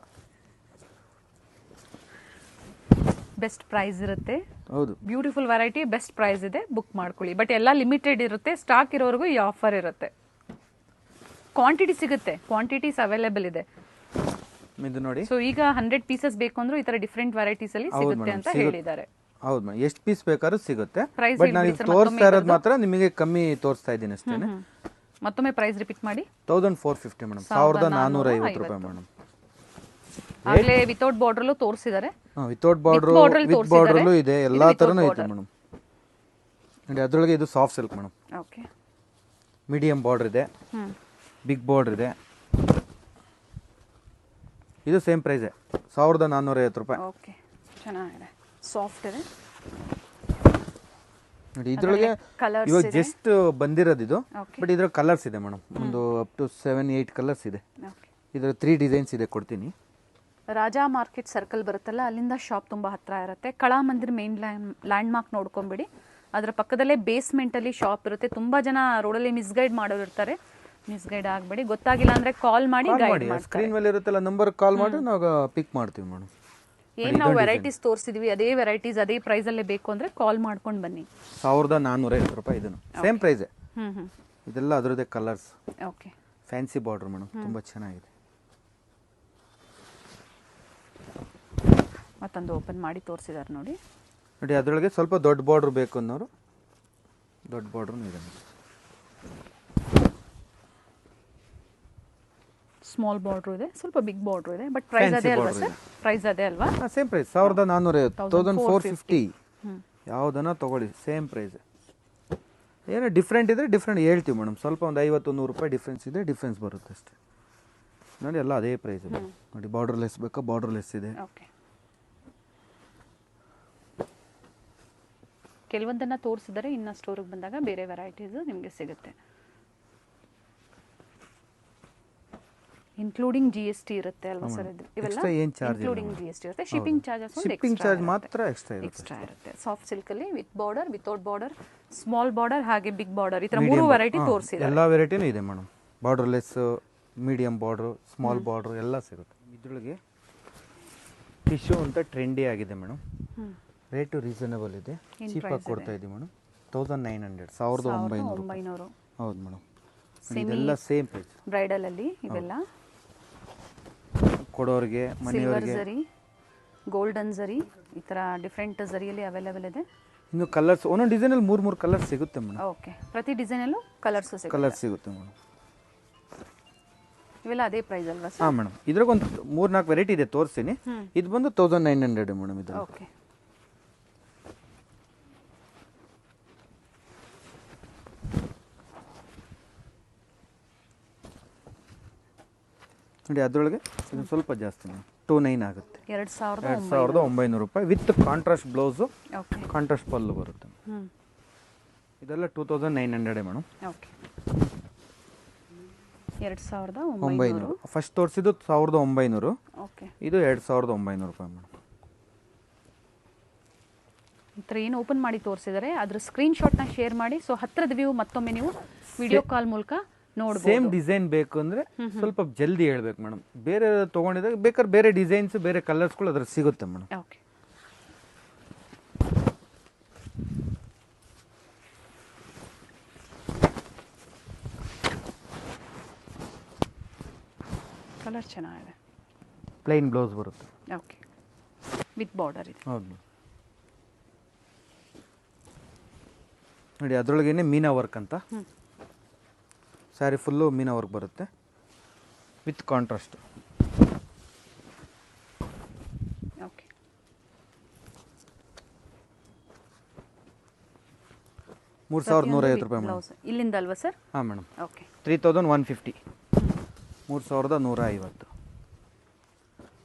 ಬೆಸ್ಟ್ ಪ್ರೈಸ್ ಇರುತ್ತೆ. ಹೌದು, ಬ್ಯೂಟಿಫುಲ್ ವೆರೈಟಿ, ಬೆಸ್ಟ್ ಪ್ರೈಸ್ ಇದೆ. ಬುಕ್ ಮಾಡ್ಕೊಳ್ಳಿ. ಬಟ್ ಎಲ್ಲ ಲಿಮಿಟೆಡ್ ಇರುತ್ತೆ. ಸ್ಟಾಕ್ ಇರೋವರೆಗೂ ಈ ಆಫರ್ ಇರುತ್ತೆ. ಕ್ವಾಂಟಿಟಿ ಸಿಗುತ್ತೆ, ಕ್ವಾಂಟಿಟೀಸ್ ಅವೈಲೇಬಲ್ ಇದೆ. ಇದು ನೋಡಿ. ಸೊ ಈಗ 100 ಪೀಸಸ್ ಬೇಕು ಅಂದ್ರೂ ಈ ತರ ಡಿಫ್ರೆಂಟ್ ವೆರೈಟೀಸ್ ಅಲ್ಲಿ ಸಿಗುತ್ತೆ ಅಂತ ಹೇಳಿದ್ದಾರೆ. ಹೌದು ಮೇಡಮ್, ಎಷ್ಟು ಪೀಸ್ ಬೇಕಾದ್ರೂ ಸಿಗುತ್ತೆ. Price ಬಟ್ ನಾನು ತೋರಿಸ್ತಾ ಇರೋದು ಮಾತ್ರ ನಿಮಗೆ ಕಮ್ಮಿ ತೋರಿಸ್ತಾ ಇದ್ದೀನಿ ಅಷ್ಟೇ. ಮತ್ತೊಮ್ಮೆ ಪ್ರೈಸ್ ರಿಪೀಟ್ ಮಾಡಿ. 1450 ಮೇಡಮ್. 1450 ರೂಪಾಯಿ ಮೇಡಮ್. ಆಗಲೇ ವಿತೌಟ್ ಬಾರ್ಡರ್ಲ್ಲೂ ತೋರಿಸಿದ್ದಾರೆ. ವಿತೌಟ್ ಬಾರ್ಡರ್, ವಿತ್ ಬಾರ್ಡರ್ಲ್ಲೂ ಇದೆ. ಎಲ್ಲಾ ತರನೂ ಇದೆ ಮೇಡಮ್. ನೋಡಿ, ಅದರೊಳಗೆ ಇದು soft silk madam. Okay, medium border ಇದೆ, ಬಿಗ್ ಬಾರ್ಡರ್ ಇದೆ. ಇದು ಸೇಮ್ ಪ್ರೈಸ್ 1450 ರೂಪಾಯಿ. ಓಕೆ, ಚೆನ್ನಾಗಿದೆ. ಸಾಫ್ಟ್ ಇದೆ ನೋಡಿ. ಇದರೊಳಗೆ ಇವಾಗ ಜಸ್ಟ್ ಬಂದಿರೋದು ಇದು. ಬಟ್ ಇದ್ರ ಕಲರ್ಸ್ ಇದೆ ಮೇಡಮ್. ಒಂದು ಅಪ್ ಟು 7-8 ಕಲರ್ಸ್ ಇದೆ. ಇದರ 3 ಡಿಸೈನ್ಸ್ ಇದೆ, ಕೊಡ್ತೀನಿ. ರಾಜಾ ಮಾರ್ಕೆಟ್ ಸರ್ಕಲ್ ಬರುತ್ತಲ್ಲ, ಅಲ್ಲಿಂದ ಶಾಪ್ ತುಂಬ ಹತ್ರ ಇರುತ್ತೆ. ಕಳಾ ಮಂದಿರ್ ಮೇನ್ ಲ್ಯಾಂಡ್ ಮಾರ್ಕ್ ನೋಡ್ಕೊಂಬಿಡಿ. ಅದರ ಪಕ್ಕದಲ್ಲೇ ಬೇಸ್ಮೆಂಟಲ್ಲಿ ಶಾಪ್ ಇರುತ್ತೆ. ತುಂಬ ಜನ ರೋಡಲ್ಲಿ ಮಿಸ್ಗೈಡ್ ಮಾಡೋರು ಇರ್ತಾರೆ. ಮಿಸ್ಗೈಡ್ ಆಗಬೇಡಿ. ಗೊತ್ತಾಗಿಲ್ಲ ಅಂದರೆ ಕಾಲ್ ಮಾಡಿ ಗೈಡ್ ಮಾಡ್ತಾರೆ. ಸ್ಕ್ರೀನ್ ಮೇಲೆ ಇರುತ್ತಲ್ಲ ನಂಬರ್, ಕಾಲ್ ಮಾಡಿ ನಾವು ಪಿಕ್ ಮಾಡ್ತೀವಿ ಮೇಡಮ್. ಏನು ನಾವು ವೆರೈಟೀಸ್ ತೋರಿಸಿದ್ವಿ, ಅದೇ ವೆರೈಟೀಸ್ ಅದೇ ಪ್ರೈಸಲ್ಲೇ ಬೇಕು ಅಂದರೆ ಕಾಲ್ ಮಾಡ್ಕೊಂಡು ಬನ್ನಿ. 1450 ರೂಪಾಯಿ. ಇದನ್ನು ಸೇಮ್ ಪ್ರೈಸೇ. ಹ್ಞೂ. ಇದೆಲ್ಲ ಅದರದ್ದೇ colours. Okay, fancy border madam. ತುಂಬ ಚೆನ್ನಾಗಿದೆ. ಮತ್ತೊಂದು ಓಪನ್ ಮಾಡಿ ತೋರಿಸಿದ್ದಾರೆ ನೋಡಿ. ನೋಡಿ, ಅದರೊಳಗೆ ಸ್ವಲ್ಪ ದೊಡ್ಡ ಬಾರ್ಡರ್ ಬೇಕು ಅನ್ನೋರು ದೊಡ್ಡ ಬಾರ್ಡರ್ನು ಇದೆ. ಸ್ಮಾಲ್ ಬಾರ್ಡರ್ ಇದೆ, ಸ್ವಲ್ಪ ಬಿಗ್ ಬಾರ್ಡರ್ ಇದೆ. ಬಟ್ ಪ್ರೈಸ್ ಅದೇ ಅಲ್ವಾ ಸರ್? ಪ್ರೈಸ್ ಅದೇ ಅಲ್ವಾ? Same price 1450. 1450. ಯಾವುದನ್ನ ತಗೊಳ್ಳಿ, ಸೇಮ್ ಪ್ರೈಸ್. ಏನೋ ಡಿಫ್ರೆಂಟ್ ಇದ್ರೆ ಡಿಫ್ರೆಂಟ್ ಹೇಳ್ತೀವಿ ಮೇಡಮ್. ಸ್ವಲ್ಪ ಒಂದು 50-100 ರೂಪಾಯಿ ಡಿಫ್ರೆನ್ಸ್ ಇದೆ, ಡಿಫ್ರೆನ್ಸ್ ಬರುತ್ತೆ ಅಷ್ಟೇ. ನೋಡಿ, ಎಲ್ಲ ಅದೇ ಪ್ರೈಸ್. ನೋಡಿ, ಬಾರ್ಡರ್ಲೆಸ್ ಬೇಕಾ, ಬಾರ್ಡರ್ಲೆಸ್ ಇದೆ. ಓಕೆ, ಕೆಲವೊಂದನ್ನು ತೋರಿಸಿದರೆ ಇನ್ನು ಸ್ಟೋರಿಗೆ ಬಂದಾಗ ಬೇರೆ ವೆರೈಟೀಸ್ ನಿಮಗೆ ಸಿಗುತ್ತೆ. ಇನ್ಕ್ಲೂಡಿಂಗ್ GST ಇರುತ್ತೆ ಅಲ್ವಾ ಸರ್? ಇವೆಲ್ಲ ಇನ್ಕ್ಲೂಡಿಂಗ್ GST ಇರುತ್ತೆ. ಶಿಪ್ಪಿಂಗ್ ಚಾರ್ಜಸ್ ಶಿಪ್ಪಿಂಗ್ ಚಾರ್ಜ್ ಮಾತ್ರ ಎಕ್ಸ್ಟ್ರಾ ಇರುತ್ತೆ. ಸಾಫ್ಟ್ ಸಿಲ್ಕಲ್ಲಿ with border, without border, small border ಹಾಗೆ ಬಿಗ್ ಬಾರ್ಡರ್, ಈ ಥರ 3 ವೆರೈಟಿ ತೋರಿಸಿದ್ದಾರೆ. ಎಲ್ಲ ವೆರೈಟಿನೂ ಇದೆ madam. Borderless, medium border, small border ಎಲ್ಲ ಸಿಗುತ್ತೆ. ಇದರೊಳಗೆ ಟಿಶ್ಯೂ ಅಂತ ಟ್ರೆಂಡಿ ಆಗಿದೆ ಮೇಡಮ್. ರೇಟು ರೀಸನಬಲ್ ಇದೆ. ಚೀಪಾಗಿ ಕೊಡ್ತಾ ಇದ್ದೀವಿ ಮೇಡಮ್. 1900. 1900. ಹೌದು ಮೇಡಮ್. ಇದೆಲ್ಲ ಸೇಮ್ ಪ್ರೈಸ್. ಬ್ರೈಡಲ್ ಅಲ್ಲಿ ಇವೆಲ್ಲ ಕೊಡೋರಿಗೆ, ಮನೆಯವರಿಗೆ. ಜರಿ, ಗೋಲ್ಡನ್ ಜರಿ, ಈ ಥರ ಡಿಫ್ರೆಂಟ್ ಜರಿಯಲ್ಲಿ ಅವೈಲೇಬಲ್ ಇದೆ. ಇನ್ನು ಕಲರ್ಸ್ ಒಂದೊಂದು ಡಿಸೈನಲ್ಲಿ 3 ಕಲರ್ಸ್ ಸಿಗುತ್ತೆ ಮೇಡಮ್. ಓಕೆ, ಪ್ರತಿ ಡಿಸೈನಲ್ಲೂ ಕಲರ್ಸ್ ಸಿಗುತ್ತೆ ಮೇಡಮ್. ಇವೆಲ್ಲ ಅದೇ ಪ್ರೈಸ್ ಅಲ್ವಾ ಸರ್? ಹಾಂ ಮೇಡಮ್, ಇದ್ರಾಗ ಒಂದು 3-4 ವೆರೈಟಿ ಇದೆ, ತೋರಿಸ್ತೀನಿ. ಇದು ಬಂದು 1900 ಮೇಡಮ್. ಇದು ಓಕೆ. ನೋಡಿ ಅದರೊಳಗೆ ಇದು ಸ್ವಲ್ಪ ಜಾಸ್ತಿ ಮೇಡಮ್, 29 ಆಗುತ್ತೆ. 2900 ರೂಪಾಯಿ with contrast blouse, okay. Contrast pallu ಬರುತ್ತೆ. ಇದೆಲ್ಲ 2900 ಮೇಡಮ್. ಓಕೆ. 2900. ಫಸ್ಟ್ ತೋರಿಸಿದ್ದು 1900. ಓಕೆ. ಇದು 2900 ರೂಪಾಯಿ ಮೇಡಮ್. ಈ ಥರ ಏನು ಓಪನ್ ಮಾಡಿ ತೋರಿಸಿದರೆ ಅದ್ರ ಸ್ಕ್ರೀನ್ಶಾಟ್ನ ಶೇರ್ ಮಾಡಿ. ಸೊ ಹತ್ರದ ವ್ಯೂ ಮತ್ತೊಮ್ಮೆ ನೀವು ವಿಡಿಯೋ ಕಾಲ್ ಮೂಲಕ ನೋಡ್ಬೋದು. ಸೇಮ್ ಡಿಸೈನ್ ಬೇಕು ಅಂದರೆ ಸ್ವಲ್ಪ ಜಲ್ದಿ ಹೇಳ್ಬೇಕು ಮೇಡಮ್. ಬೇರೆ ತೊಗೊಂಡಿದ್ದಾಗ ಬೇಕಾದ್ರೆ ಬೇರೆ ಡಿಸೈನ್ಸ್, ಬೇರೆ ಕಲರ್ಸ್ಗಳು ಅದ್ರ ಸಿಗುತ್ತೆ ಮೇಡಮ್. ಓಕೆ. ಕಲರ್ ಚೆನ್ನಾಗಿದೆ. ಪ್ಲೈನ್ ಬ್ಲೌಸ್ ಬರುತ್ತೆ. ಓಕೆ. ವಿತ್ ಬಾರ್ಡರ್ ಇದೆ. ಹೌದು ನೋಡಿ, ಅದರೊಳಗೇನೆ ಮೀನಾ ವರ್ಕ್ ಅಂತ. ಸ್ಯಾರಿ ಫುಲ್ಲು ಮೀನಾ ವರ್ಕ್ ಬರುತ್ತೆ ವಿತ್ ಕಾಂಟ್ರಾಸ್ಟ್. ಓಕೆ. 3150 ರೂಪಾಯಿ ಮೇಡಮ್. ಬ್ಲೌಸ್ ಇಲ್ಲಿಂದ ಅಲ್ವಾ ಸರ್? ಹಾಂ ಮೇಡಮ್. ಓಕೆ. 3150. 3150.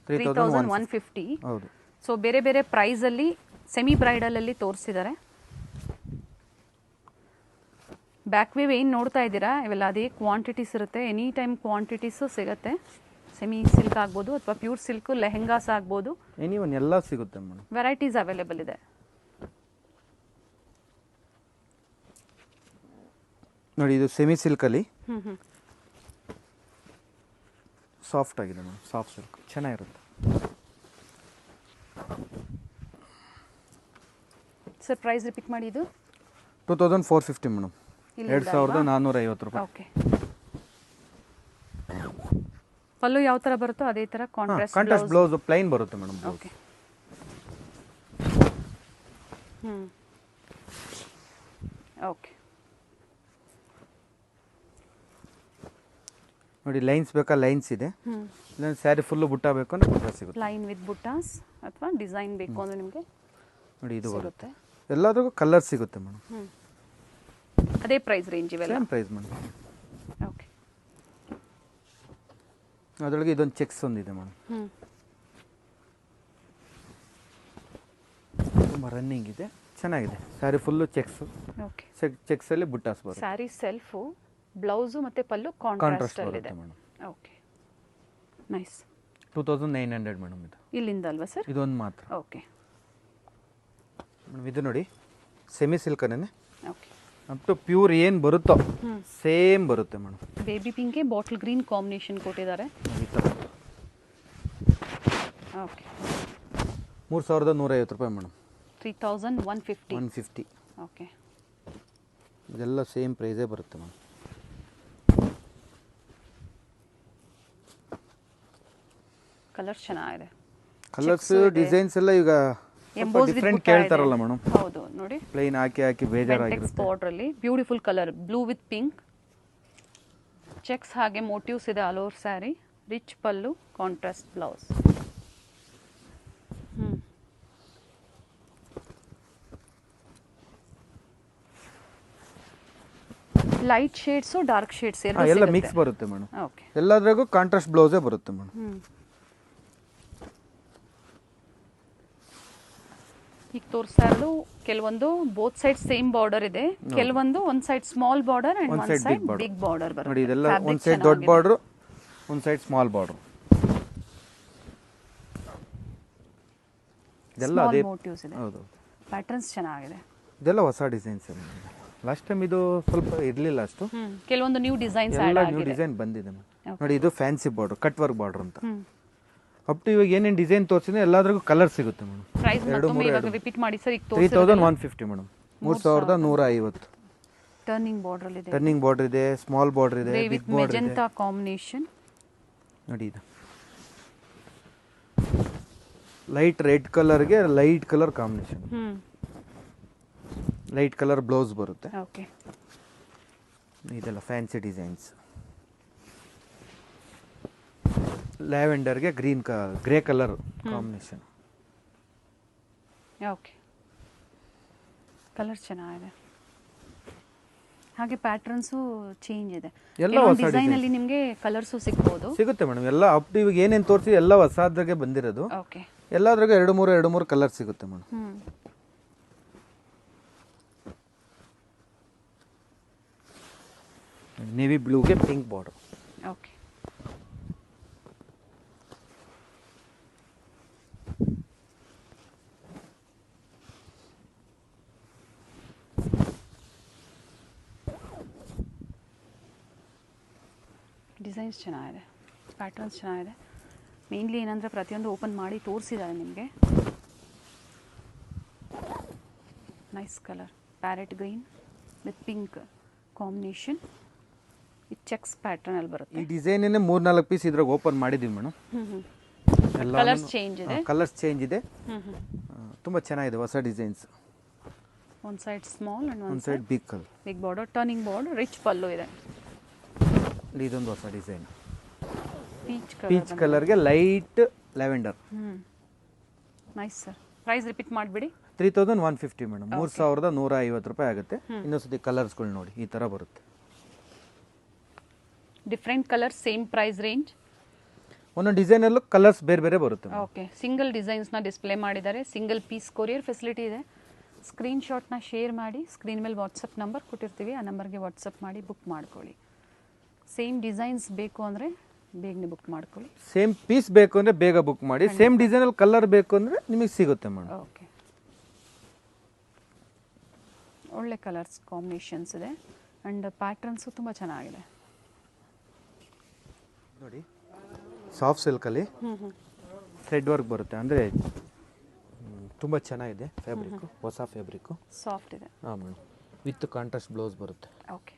3150. ಹೌದು. ಸೊ ಬೇರೆ ಬೇರೆ ಪ್ರೈಸಲ್ಲಿ ಸೆಮಿ ಬ್ರೈಡಲಲ್ಲಿ ತೋರಿಸಿದ್ದಾರೆ. ಬ್ಯಾಕ್ ವೇವ್ ಏನು ನೋಡ್ತಾ ಇದ್ದೀರಾ ಇವೆಲ್ಲ ಅದೇ ಕ್ವಾಂಟಿಟೀಸ್ ಇರುತ್ತೆ. ಎನಿ ಟೈಮ್ ಕ್ವಾಂಟಿಟೀಸು ಸಿಗುತ್ತೆ. ಸೆಮಿ ಸಿಲ್ಕ್ ಆಗ್ಬೋದು ಅಥವಾ ಪ್ಯೂರ್ ಸಿಲ್ಕು, ಲೆಹೆಂಗಾಸ್ ಆಗ್ಬೋದು, ಎನಿವನ್ ಎಲ್ಲ ಸಿಗುತ್ತೆ ಮೇಡಮ್. ವೆರೈಟೀಸ್ ಅವೈಲೇಬಲ್ ಇದೆ. ನೋಡಿ ಇದು ಸೆಮಿ ಸಿಲ್ಕಲ್ಲಿ ಸಾಫ್ಟ್ ಆಗಿದೆ ಮೇಡಮ್. ಸಾಫ್ಟ್ ಸಿಲ್ಕ್ ಚೆನ್ನಾಗಿರುತ್ತೆ. ಸರ್ ಪ್ರೈಸ್ ರಿಪೀಟ್ ಮಾಡಿ. ಇದು 2450 ಮೇಡಮ್. 2450 ರೂಪಾಯಿ. ಓಕೆ. ಪಲ್ಲು ಯಾವ ಥರ ಬರುತ್ತೋ ಅದೇ ಥರ ಕಾಂಟ್ರಾಸ್ಟ್ ಬ್ಲೌಸ್ ಪ್ಲೈನ್ ಬರುತ್ತೆ ಮೇಡಮ್. ಓಕೆ. ಓಕೆ. ನೋಡಿ ಲೈನ್ಸ್ ಬೇಕಾ ಲೈನ್ಸ್ ಇದೆ, ಇಲ್ಲ ಸ್ಯಾರಿ ಫುಲ್ಲು ಬುಟ್ಟ ಬೇಕು ಅಂದ್ರೆ ಬುಟ್ಟ ಸಿಗುತ್ತೆ. ಲೈನ್ ವಿತ್ ಬುಟ್ಟಾಸ್ ಅಥವಾ ಡಿಸೈನ್ ಬೇಕು ಅಂದ್ರೆ ನಿಮಗೆ ನೋಡಿ ಇದು ಬರುತ್ತೆ. ಎಲ್ಲದಕ್ಕೂ ಕಲರ್ ಸಿಗುತ್ತೆ ಮೇಡಮ್. ಅದೇ ಪ್ರೈಸ್ ರೇಂಜ್ ಇವೆಲ್ಲ? Same price madam. ಓಕೆ. ಅದರೊಳಗೆ ಇದೊಂದು ಚೆಕ್ಸ್ ಒಂದಿದೆ ಮೇಡಮ್. ತುಂಬ ರನ್ನಿಂಗ್ ಇದೆ, ಚೆನ್ನಾಗಿದೆ. Saree full checks. ಓಕೆ. ಚೆಕ್ಸಲ್ಲಿ ಬುಟ್ಟಾಸ್ ಬರುತ್ತೆ. ಸ್ಯಾರಿ ಸೆಲ್ಫು, ಬ್ಲೌಸು ಮತ್ತು ಪಲ್ಲು ಕಾಂಟ್ರಾಸ್ಟ್ ಅಲ್ಲಿದೆ. ಓಕೆ. ನೈಸ್. 2900 ಮೇಡಮ್. ಇದು ಇಲ್ಲಿಂದ ಅಲ್ವಾ ಸರ್? ಇದೊಂದು ಮಾತ್ರ. Okay madam. ಇದು ನೋಡಿ ಸೆಮಿ ಸಿಲ್ಕನೇ ಓಕೆ. ಅಪ್ ಟು ಪ್ಯೂರ್ ಏನು ಬರುತ್ತೋ ಸೇಮ್ ಬರುತ್ತೆ ಮೇಡಮ್. ಬೇಬಿ ಪಿಂಕ್ಗೆ ಬಾಟಲ್ ಗ್ರೀನ್ ಕಾಂಬಿನೇಷನ್ ಕೊಟ್ಟಿದ್ದಾರೆ. ಈ ಥರ ಓಕೆ. 3150 ರೂಪಾಯಿ ಮೇಡಮ್. 3150. ಓಕೆ. ಇದೆಲ್ಲ ಸೇಮ್ ಪ್ರೈಸೇ ಬರುತ್ತೆ ಮೇಡಮ್. ಕಲರ್ ಚೆನ್ನಾಗಿದೆ. ಕಲರ್ಸ್ ಡಿಸೈನ್ಸ್ ಎಲ್ಲ ಈಗ ಡಿಫರೆಂಟ್ ಕೇಳ್ತಾರಲ್ಲ ಮೇಡಮ್. ಹೌದು ನೋಡಿ, ಪ್ಲೈನ್ ಹಾಕಿ ಬೇಜಾರಾಗಿರುತ್ತೆ. ಬಾರ್ಡರ್ ಅಲ್ಲಿ beautiful colour blue with pink checks, ಹಾಗೆ ಮೋಟಿವ್ಸ್ ಇದೆ all over saree. Rich pallu, contrast blouse. Light shades, dark shades ಎಲ್ಲ ಮಿಕ್ಸ್ ಬರುತ್ತೆ ಮೇಡಮ್. ಓಕೆ. ಎಲ್ಲದ್ರಾಗೂ ಕಾಂಟ್ರಾಸ್ಟ್ ಬ್ಲೌಸೇ ಬರುತ್ತೆ ಮೇಡಮ್. ಈಗ ತೋರಿಸ್ತಾ ಇರೋದು ಕೆಲವೊಂದು ಬೋತ್ ಸೈಡ್ ಸೇಮ್ ಬಾರ್ಡರ್ ಇದೆ, ಕೆಲವೊಂದು ಒಂದ್ ಸೈಡ್ ಸ್ಮಾಲ್ ಬಾರ್ಡರ್ ಅಂಡ್ ಒಂದ್ ಸೈಡ್ ಬಿಗ್ ಬಾರ್ಡರ್ ಬರುತ್ತೆ. ನೋಡಿ ಇದೆಲ್ಲ ಒಂದ್ ಸೈಡ್ ದೊಡ್ಡ ಬಾರ್ಡರ್, ಒಂದ್ ಸೈಡ್ ಸ್ಮಾಲ್ ಬಾರ್ಡರ್. ಇದೆಲ್ಲ ಅದೇ ಮೋಟಿವ್ಸ್ ಇದೆ. ಹೌದು. ಪ್ಯಾಟರ್ನ್ಸ್ ಚೆನ್ನಾಗಿದೆ. ಇದೆಲ್ಲ ಹೊಸ ಡಿಸೈನ್ಸ್. ಲಾಸ್ಟ್ ಟೈಮ್ ಇದು ಸ್ವಲ್ಪ ಇರಲಿಲ್ಲ ಅಷ್ಟು. ಕೆಲವೊಂದು ನ್ಯೂ ಡಿಸೈನ್ಸ್ ಎಲ್ಲ ನ್ಯೂ ಡಿಸೈನ್ ಬಂದಿದೆ. ನೋಡಿ ಇದು fancy border, cut work border ಅಂತ. ಅಪ್ ಟು ಇವಾಗ ಏನೇನು ಡಿಸೈನ್ ತೋರಿಸಿದ್ರೆ ಎಲ್ಲಾದ್ರಾಗೂ ಕಲರ್ ಸಿಗುತ್ತೆ ಮೇಡಮ್. ಪ್ರೈಸ್ ಮತ್ತೊಮ್ಮೆ ಇವಾಗ ರಿಪೀಟ್ ಮಾಡಿ ಸರ್. ಈಗ 3150 ಮೇಡಮ್. 3150. ಟರ್ನಿಂಗ್ ಬಾರ್ಡರ್ ಇದೆ, ಟರ್ನಿಂಗ್ ಬಾರ್ಡರ್ ಇದೆ, ಸ್ಮಾಲ್ ಬಾರ್ಡರ್ ಇದೆ, ಬಿಗ್ ಬಾರ್ಡರ್ ಇದೆ. ಮೆಜೆಂಟಾ ಕಾಂಬಿನೇಷನ್ ನೋಡಿ ಇದು ಲೈಟ್ ರೆಡ್ ಕಲರ್ಗೆ light colour combination. Light colour blouse ಬರುತ್ತೆ. ಓಕೆ. ಇದೆಲ್ಲ ಫ್ಯಾನ್ಸಿ ಡಿಸೈನ್ಸ್. ಲ್ಯಾವೆಂಡರ್ಗೆ grey colour combination. Okay, colour ಚೆನ್ನಾಗಿದೆ. ಹಾಗೆ ಪ್ಯಾಟರ್ನ್ಸು ಚೇಂಜ್ ಇದೆ. ಎಲ್ಲ ಹೊಸ ಡಿಸೈನ್ ಅಲ್ಲಿ ನಿಮಗೆ ಕಲರ್ಸು ಸಿಗ್ಬೋದು. ಸಿಗುತ್ತೆ ಮೇಡಮ್. ಎಲ್ಲ ಅಪ್ ಟು ಇವಾಗ ಏನೇನು ತೋರಿಸಿ ಎಲ್ಲ ಹೊಸದಾಗೆ ಬಂದಿರೋದು. ಓಕೆ, ಎಲ್ಲಾದ್ರಾಗ ಎರಡು ಮೂರು ಕಲರ್ ಸಿಗುತ್ತೆ ಮೇಡಮ್. ನೇವಿ ಬ್ಲೂಗೆ ಪಿಂಕ್ ಬಾರ್ಡರ್. ಓಕೆ, ಡಿಸೈನ್ಸ್ ಚೆನ್ನಾಗಿದೆ, ಪ್ಯಾಟರ್ನ್ಸ್ ಚೆನ್ನಾಗಿದೆ. ಮೇನ್ಲಿ ಏನಂದರೆ ಪ್ರತಿಯೊಂದು ಓಪನ್ ಮಾಡಿ ತೋರಿಸಿದ್ದಾರೆ ನಿಮಗೆ. Nice colour, parrot green with pink combination. ಇದು ಚೆಕ್ಸ್ ಪ್ಯಾಟರ್ನ್ ಅಲ್ಲಿ ಬರುತ್ತೆ. ಈ ಡಿಸೈನ್ 3-4 ಪೀಸ್ ಇದ್ರಾಗ ಓಪನ್ ಮಾಡಿದೀವಿ ಮೇಡಮ್. ಎಲ್ಲ ಕಲರ್ಸ್ ಚೇಂಜ್ ಇದೆ. ಕಲರ್ಸ್ ಚೇಂಜ್ ಇದೆ. ತುಂಬಾ ಚೆನ್ನಾಗಿದೆ ಹೊಸ designs. One side small and one side big colour, big border, turning border, rich pallu ಇದೆ. ಇದೊಂದು ಹೊಸ ಡಿಸೈನ್. ಪೀಚ್ ಕಲರ್ಗೆ light lavender. Nice sir. Price repeat ಮಾಡಿಬಿಡಿ. 3150 ಮೇಡಮ್. 3150 ರೂಪಾಯಿ ಆಗುತ್ತೆ. ಇನ್ನೊಂದ್ಸತಿ ಕಲರ್ಸ್ಗಳು ನೋಡಿ, ಈ ತರ ಬರುತ್ತೆ. Different colour, same price range. ಒಂದೊಂದು ಡಿಸೈನಲ್ಲೂ ಕಲರ್ಸ್ ಬೇರೆ ಬೇರೆ ಬರುತ್ತೆ. ಓಕೆ, ಸಿಂಗಲ್ ಡಿಸೈನ್ಸ್ನ ಡಿಸ್ಪ್ಲೇ ಮಾಡಿದ್ದಾರೆ. ಸಿಂಗಲ್ ಪೀಸ್ ಕೊರಿಯರ್ ಫೆಸಿಲಿಟಿ ಇದೆ. ಸ್ಕ್ರೀನ್ಶಾಟ್ನ ಶೇರ್ ಮಾಡಿ, ಸ್ಕ್ರೀನ್ ಮೇಲೆ ವಾಟ್ಸಪ್ ನಂಬರ್ ಕೊಟ್ಟಿರ್ತೀವಿ, ಆ ನಂಬರ್ಗೆ ವಾಟ್ಸಪ್ ಮಾಡಿ ಬುಕ್ ಮಾಡ್ಕೊಳ್ಳಿ. ಸೇಮ್ ಡಿಸೈನ್ಸ್ ಬೇಕು ಅಂದರೆ ಬೇಗನೆ ಬುಕ್ ಮಾಡ್ಕೊಳ್ಳಿ. ಸೇಮ್ ಪೀಸ್ ಬೇಕು ಅಂದರೆ ಬೇಗ ಬುಕ್ ಮಾಡಿ. ಸೇಮ್ ಡಿಸೈನಲ್ಲಿ ಕಲರ್ ಬೇಕು ಅಂದರೆ ನಿಮಗೆ ಸಿಗುತ್ತೆ ಮೇಡಮ್. ಓಕೆ, ಒಳ್ಳೆ ಕಲರ್ಸ್ ಕಾಂಬಿನೇಷನ್ಸ್ ಇದೆ ಆ್ಯಂಡ್ ಪ್ಯಾಟರ್ನ್ಸು ತುಂಬ ಚೆನ್ನಾಗಿದೆ ನೋಡಿ. ಸಾಫ್ಟ್ ಸಿಲ್ಕಲ್ಲಿ ಥ್ರೆಡ್ ವರ್ಕ್ ಬರುತ್ತೆ, ಅಂದರೆ ತುಂಬ ಚೆನ್ನಾಗಿದೆ ಫ್ಯಾಬ್ರಿಕ್. ಹೊಸ ಫ್ಯಾಬ್ರಿಕ್, ಸಾಫ್ಟ್ ಇದೆ. ಹಾಂ ಮೇಡಮ್. ವಿತ್ ಕಾಂಟ್ರಾಸ್ಟ್ ಬ್ಲೌಸ್ ಬರುತ್ತೆ. ಓಕೆ,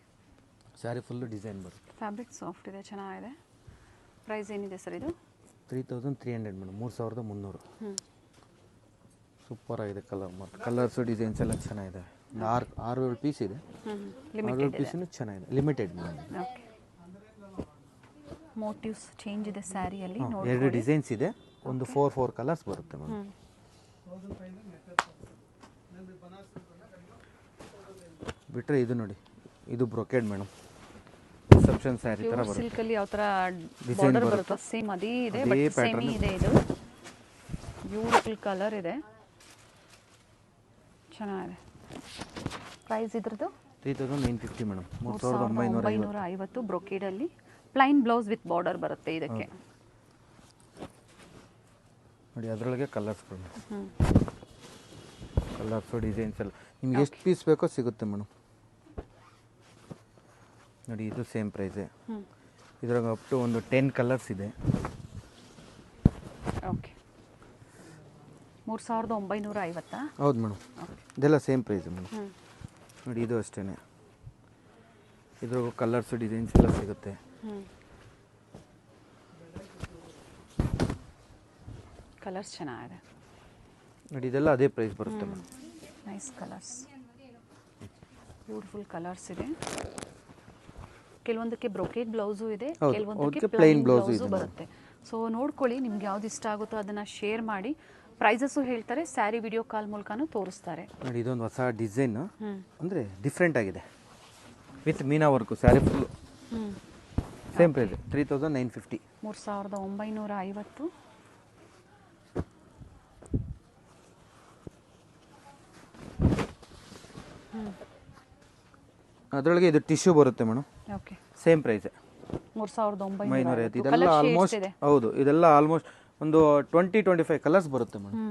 ಸ್ಯಾರಿ ಫುಲ್ಲು ಡಿಸೈನ್ ಬರುತ್ತೆ. ಫ್ಯಾಬ್ರಿಕ್ ಸಾಫ್ಟ್ ಇದೆ, ಚೆನ್ನಾಗಿದೆ. ಪ್ರೈಸ್ ಏನಿದೆ ಸರ್ ಇದು? 3300 ಮೇಡಮ್. 3300. ಸೂಪರ್ ಆಗಿದೆ ಕಲರ್. ಮತ್ತು ಕಲರ್ಸು ಡಿಸೈನ್ಸ್ ಎಲ್ಲ ಚೆನ್ನಾಗಿದೆ. 6-7 ಪೀಸ್ ಇದೆ. 6-7 ಪೀಸನ್ನು ಚೆನ್ನಾಗಿದೆ. Limited madam. Okay, motives change ಇದೆ ಸ್ಯಾರಿಯಲ್ಲಿ. 2 ಡಿಸೈನ್ಸ್ ಇದೆ. ಒಂದು 4 ಕಲರ್ಸ್ ಬರುತ್ತೆ ಮೇಡಮ್. ಬಿಟ್ಟರೆ ಇದು ನೋಡಿ, ಇದು ಬ್ರೊಕೆಡ್ ಮೇಡಮ್. ರಿಸೆಪ್ಷನ್ ಸ್ಯಾರಿ ತರ ಬರುತ್ತೆ. ಸಿಲ್ಕ್ ಅಲ್ಲಿ ಯಾವ ತರ ಬಾರ್ಡರ್ ಬರುತ್ತೆ ಸೇಮ್ ಅದೇ ಇದೆ, ಬಟ್ ಸೇಮ್ ಇದೆ. ಇದು ಬ್ಯೂಟಿಫುಲ್ ಕಲರ್ ಇದೆ, ಚೆನ್ನಾಗಿದೆ. ಪ್ರೈಸ್ ಇದ್ರದ್ದು 3950 ಮೇಡಮ್. 3950 ಬ್ರೊಕೇಡ್ ಅಲ್ಲಿ ಪ್ಲೈನ್ ಬ್ಲೌಸ್ ವಿತ್ ಬಾರ್ಡರ್ ಬರುತ್ತೆ ಇದಕ್ಕೆ. ನೋಡಿ, ಅದರೊಳಗೆ ಕಲರ್ಸ್ ಕಲರ್ಸು ಡಿಸೈನ್ಸ್ ಎಲ್ಲ ನಿಮ್ಗೆ ಎಷ್ಟು ಪೀಸ್ ಬೇಕೋ ಸಿಗುತ್ತೆ ಮೇಡಮ್. ನೋಡಿ, ಇದು ಸೇಮ್ ಪ್ರೈಸೇ. ಇದ್ರಾಗ ಅಪ್ ಟು ಒಂದು 10 ಕಲರ್ಸ್ ಇದೆ. ಓಕೆ, 3950. ಹೌದು ಮೇಡಮ್. ಇದೆಲ್ಲ ಸೇಮ್ ಪ್ರೈಸ್ ಮೇಡಮ್. ನೋಡಿ, ಇದು ಅಷ್ಟೇ. ಇದ್ರಾಗ ಕಲರ್ಸು ಡಿಸೈನ್ಸ್ ಎಲ್ಲ ಸಿಗುತ್ತೆ. ಕಲರ್ಸ್ ಚೆನ್ನಾಗಿದೆ ನೋಡಿ, ಇದೆಲ್ಲ ಅದೇ ಪ್ರೈಸ್ ಬರುತ್ತೆ madam. Nice colours, beautiful colours ಇದೆ. ಕೆಲವೊಂದಕ್ಕೆ ಬ್ರೊಕೇಡ್ ಬ್ಲೌಸು ಇದೆ, ಕೆಲವೊಂದಕ್ಕೆ ಪ್ಲೈನ್ ಬ್ಲೌಸು ಬರುತ್ತೆ. ಸೊ ನೋಡ್ಕೊಳ್ಳಿ, ನಿಮ್ಗೆ ಯಾವ್ದು ಇಷ್ಟ ಆಗುತ್ತೋ ಅದನ್ನು ಶೇರ್ ಮಾಡಿ. ಪ್ರೈಸಸ್ಸು ಹೇಳ್ತಾರೆ, ಸ್ಯಾರಿ ವಿಡಿಯೋ ಕಾಲ್ ಮೂಲಕನೂ ತೋರಿಸ್ತಾರೆ. ನೋಡಿ, ಇದೊಂದು ಹೊಸ ಡಿಸೈನ್, ಅಂದರೆ ಡಿಫ್ರೆಂಟ್ ಆಗಿದೆ. With meena work sari full. Same price 3950. 3950. ಅದರೊಳಗೆ ಇದು ಟಿಶ್ಯೂ ಬರುತ್ತೆ ಮೇಡಮ್. Okay, same price 3950. ಇದೆಲ್ಲ ಆಲ್ಮೋಸ್ಟ್, ಹೌದು, ಇದೆಲ್ಲ ಆಲ್ಮೋಸ್ಟ್ ಒಂದು 20-25 ಕಲರ್ಸ್ ಬರುತ್ತೆ ಮೇಡಮ್.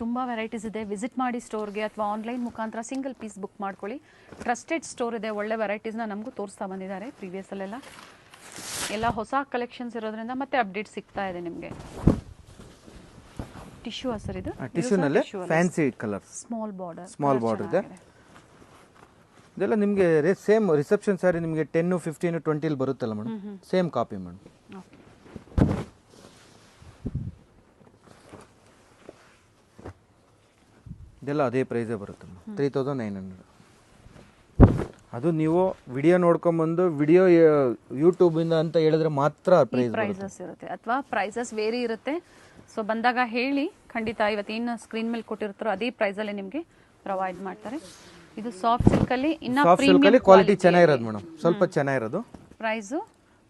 ತುಂಬ ವೆರೈಟೀಸ್ ಇದೆ. ವಿಸಿಟ್ ಮಾಡಿ ಸ್ಟೋರ್ಗೆ, ಅಥವಾ ಆನ್ಲೈನ್ ಮುಖಾಂತರ ಸಿಂಗಲ್ ಪೀಸ್ ಬುಕ್ ಮಾಡ್ಕೊಳ್ಳಿ. ಟ್ರಸ್ಟೆಡ್ ಸ್ಟೋರ್ ಇದೆ, ಒಳ್ಳೆ ವೆರೈಟೀಸ್ನ ನಮಗೂ ತೋರಿಸ್ತಾ ಬಂದಿದ್ದಾರೆ ಪ್ರೀವಿಯಸ್ಸಲ್ಲೆಲ್ಲ. ಎಲ್ಲ ಹೊಸ ಕಲೆಕ್ಷನ್ಸ್ ಇರೋದ್ರಿಂದ ಮತ್ತೆ ಅಪ್ಡೇಟ್ ಸಿಗ್ತಾ ಇದೆ ನಿಮಗೆ. ಟಿಶ್ಯೂ ಸರ್ ಇದು? ಟಿಶ್ಯೂನಲ್ಲೇ ಫ್ಯಾನ್ಸಿ ಕಲರ್ಸ್, ಸ್ಮಾಲ್ ಬಾರ್ಡರ್ ಇದೆ. ಇದೆಲ್ಲ ನಿಮಗೆ ಸೇಮ್ ರಿಸೆಪ್ಷನ್ ಸ್ಯಾರಿ ನಿಮಗೆ 10, 15, 20 ಬರುತ್ತಲ್ಲ ಮೇಡಮ್, ಸೇಮ್ ಕಾಪಿ ಮೇಡಮ್. ಇದೆಲ್ಲ ಅದೇ ಪ್ರೈಸೇ ಬರುತ್ತೆ ಮೇಡಮ್. 3900. ಅದು ನೀವು ವಿಡಿಯೋ ನೋಡ್ಕೊಂಬಂದು ವಿಡಿಯೋ ಯೂಟ್ಯೂಬಿಂದ ಅಂತ ಹೇಳಿದ್ರೆ ಮಾತ್ರ ಪ್ರೈಸಸ್ ಇರುತ್ತೆ ಅಥವಾ ಪ್ರೈಸಸ್ ವೇರಿ ಇರುತ್ತೆ. ಸೊ ಬಂದಾಗ ಹೇಳಿ, ಖಂಡಿತ ಇವತ್ತೇನು ಸ್ಕ್ರೀನ್ ಮೇಲೆ ಕೊಟ್ಟಿರ್ತಾರೋ ಅದೇ ಪ್ರೈಸಲ್ಲೇ ನಿಮಗೆ ಪ್ರೊವೈಡ್ ಮಾಡ್ತಾರೆ. ಇದು ಸಾಫ್ಟ್ ಸಿಲ್ಕಲ್ಲಿ ಇನ್ನ ಪ್ರೀಮಿಯಂ ಕ್ವಾಲಿಟಿ ಚೆನ್ನಾಗಿರೋದು ಮೇಡಮ್, ಸ್ವಲ್ಪ ಚೆನ್ನಾಗಿರೋದು.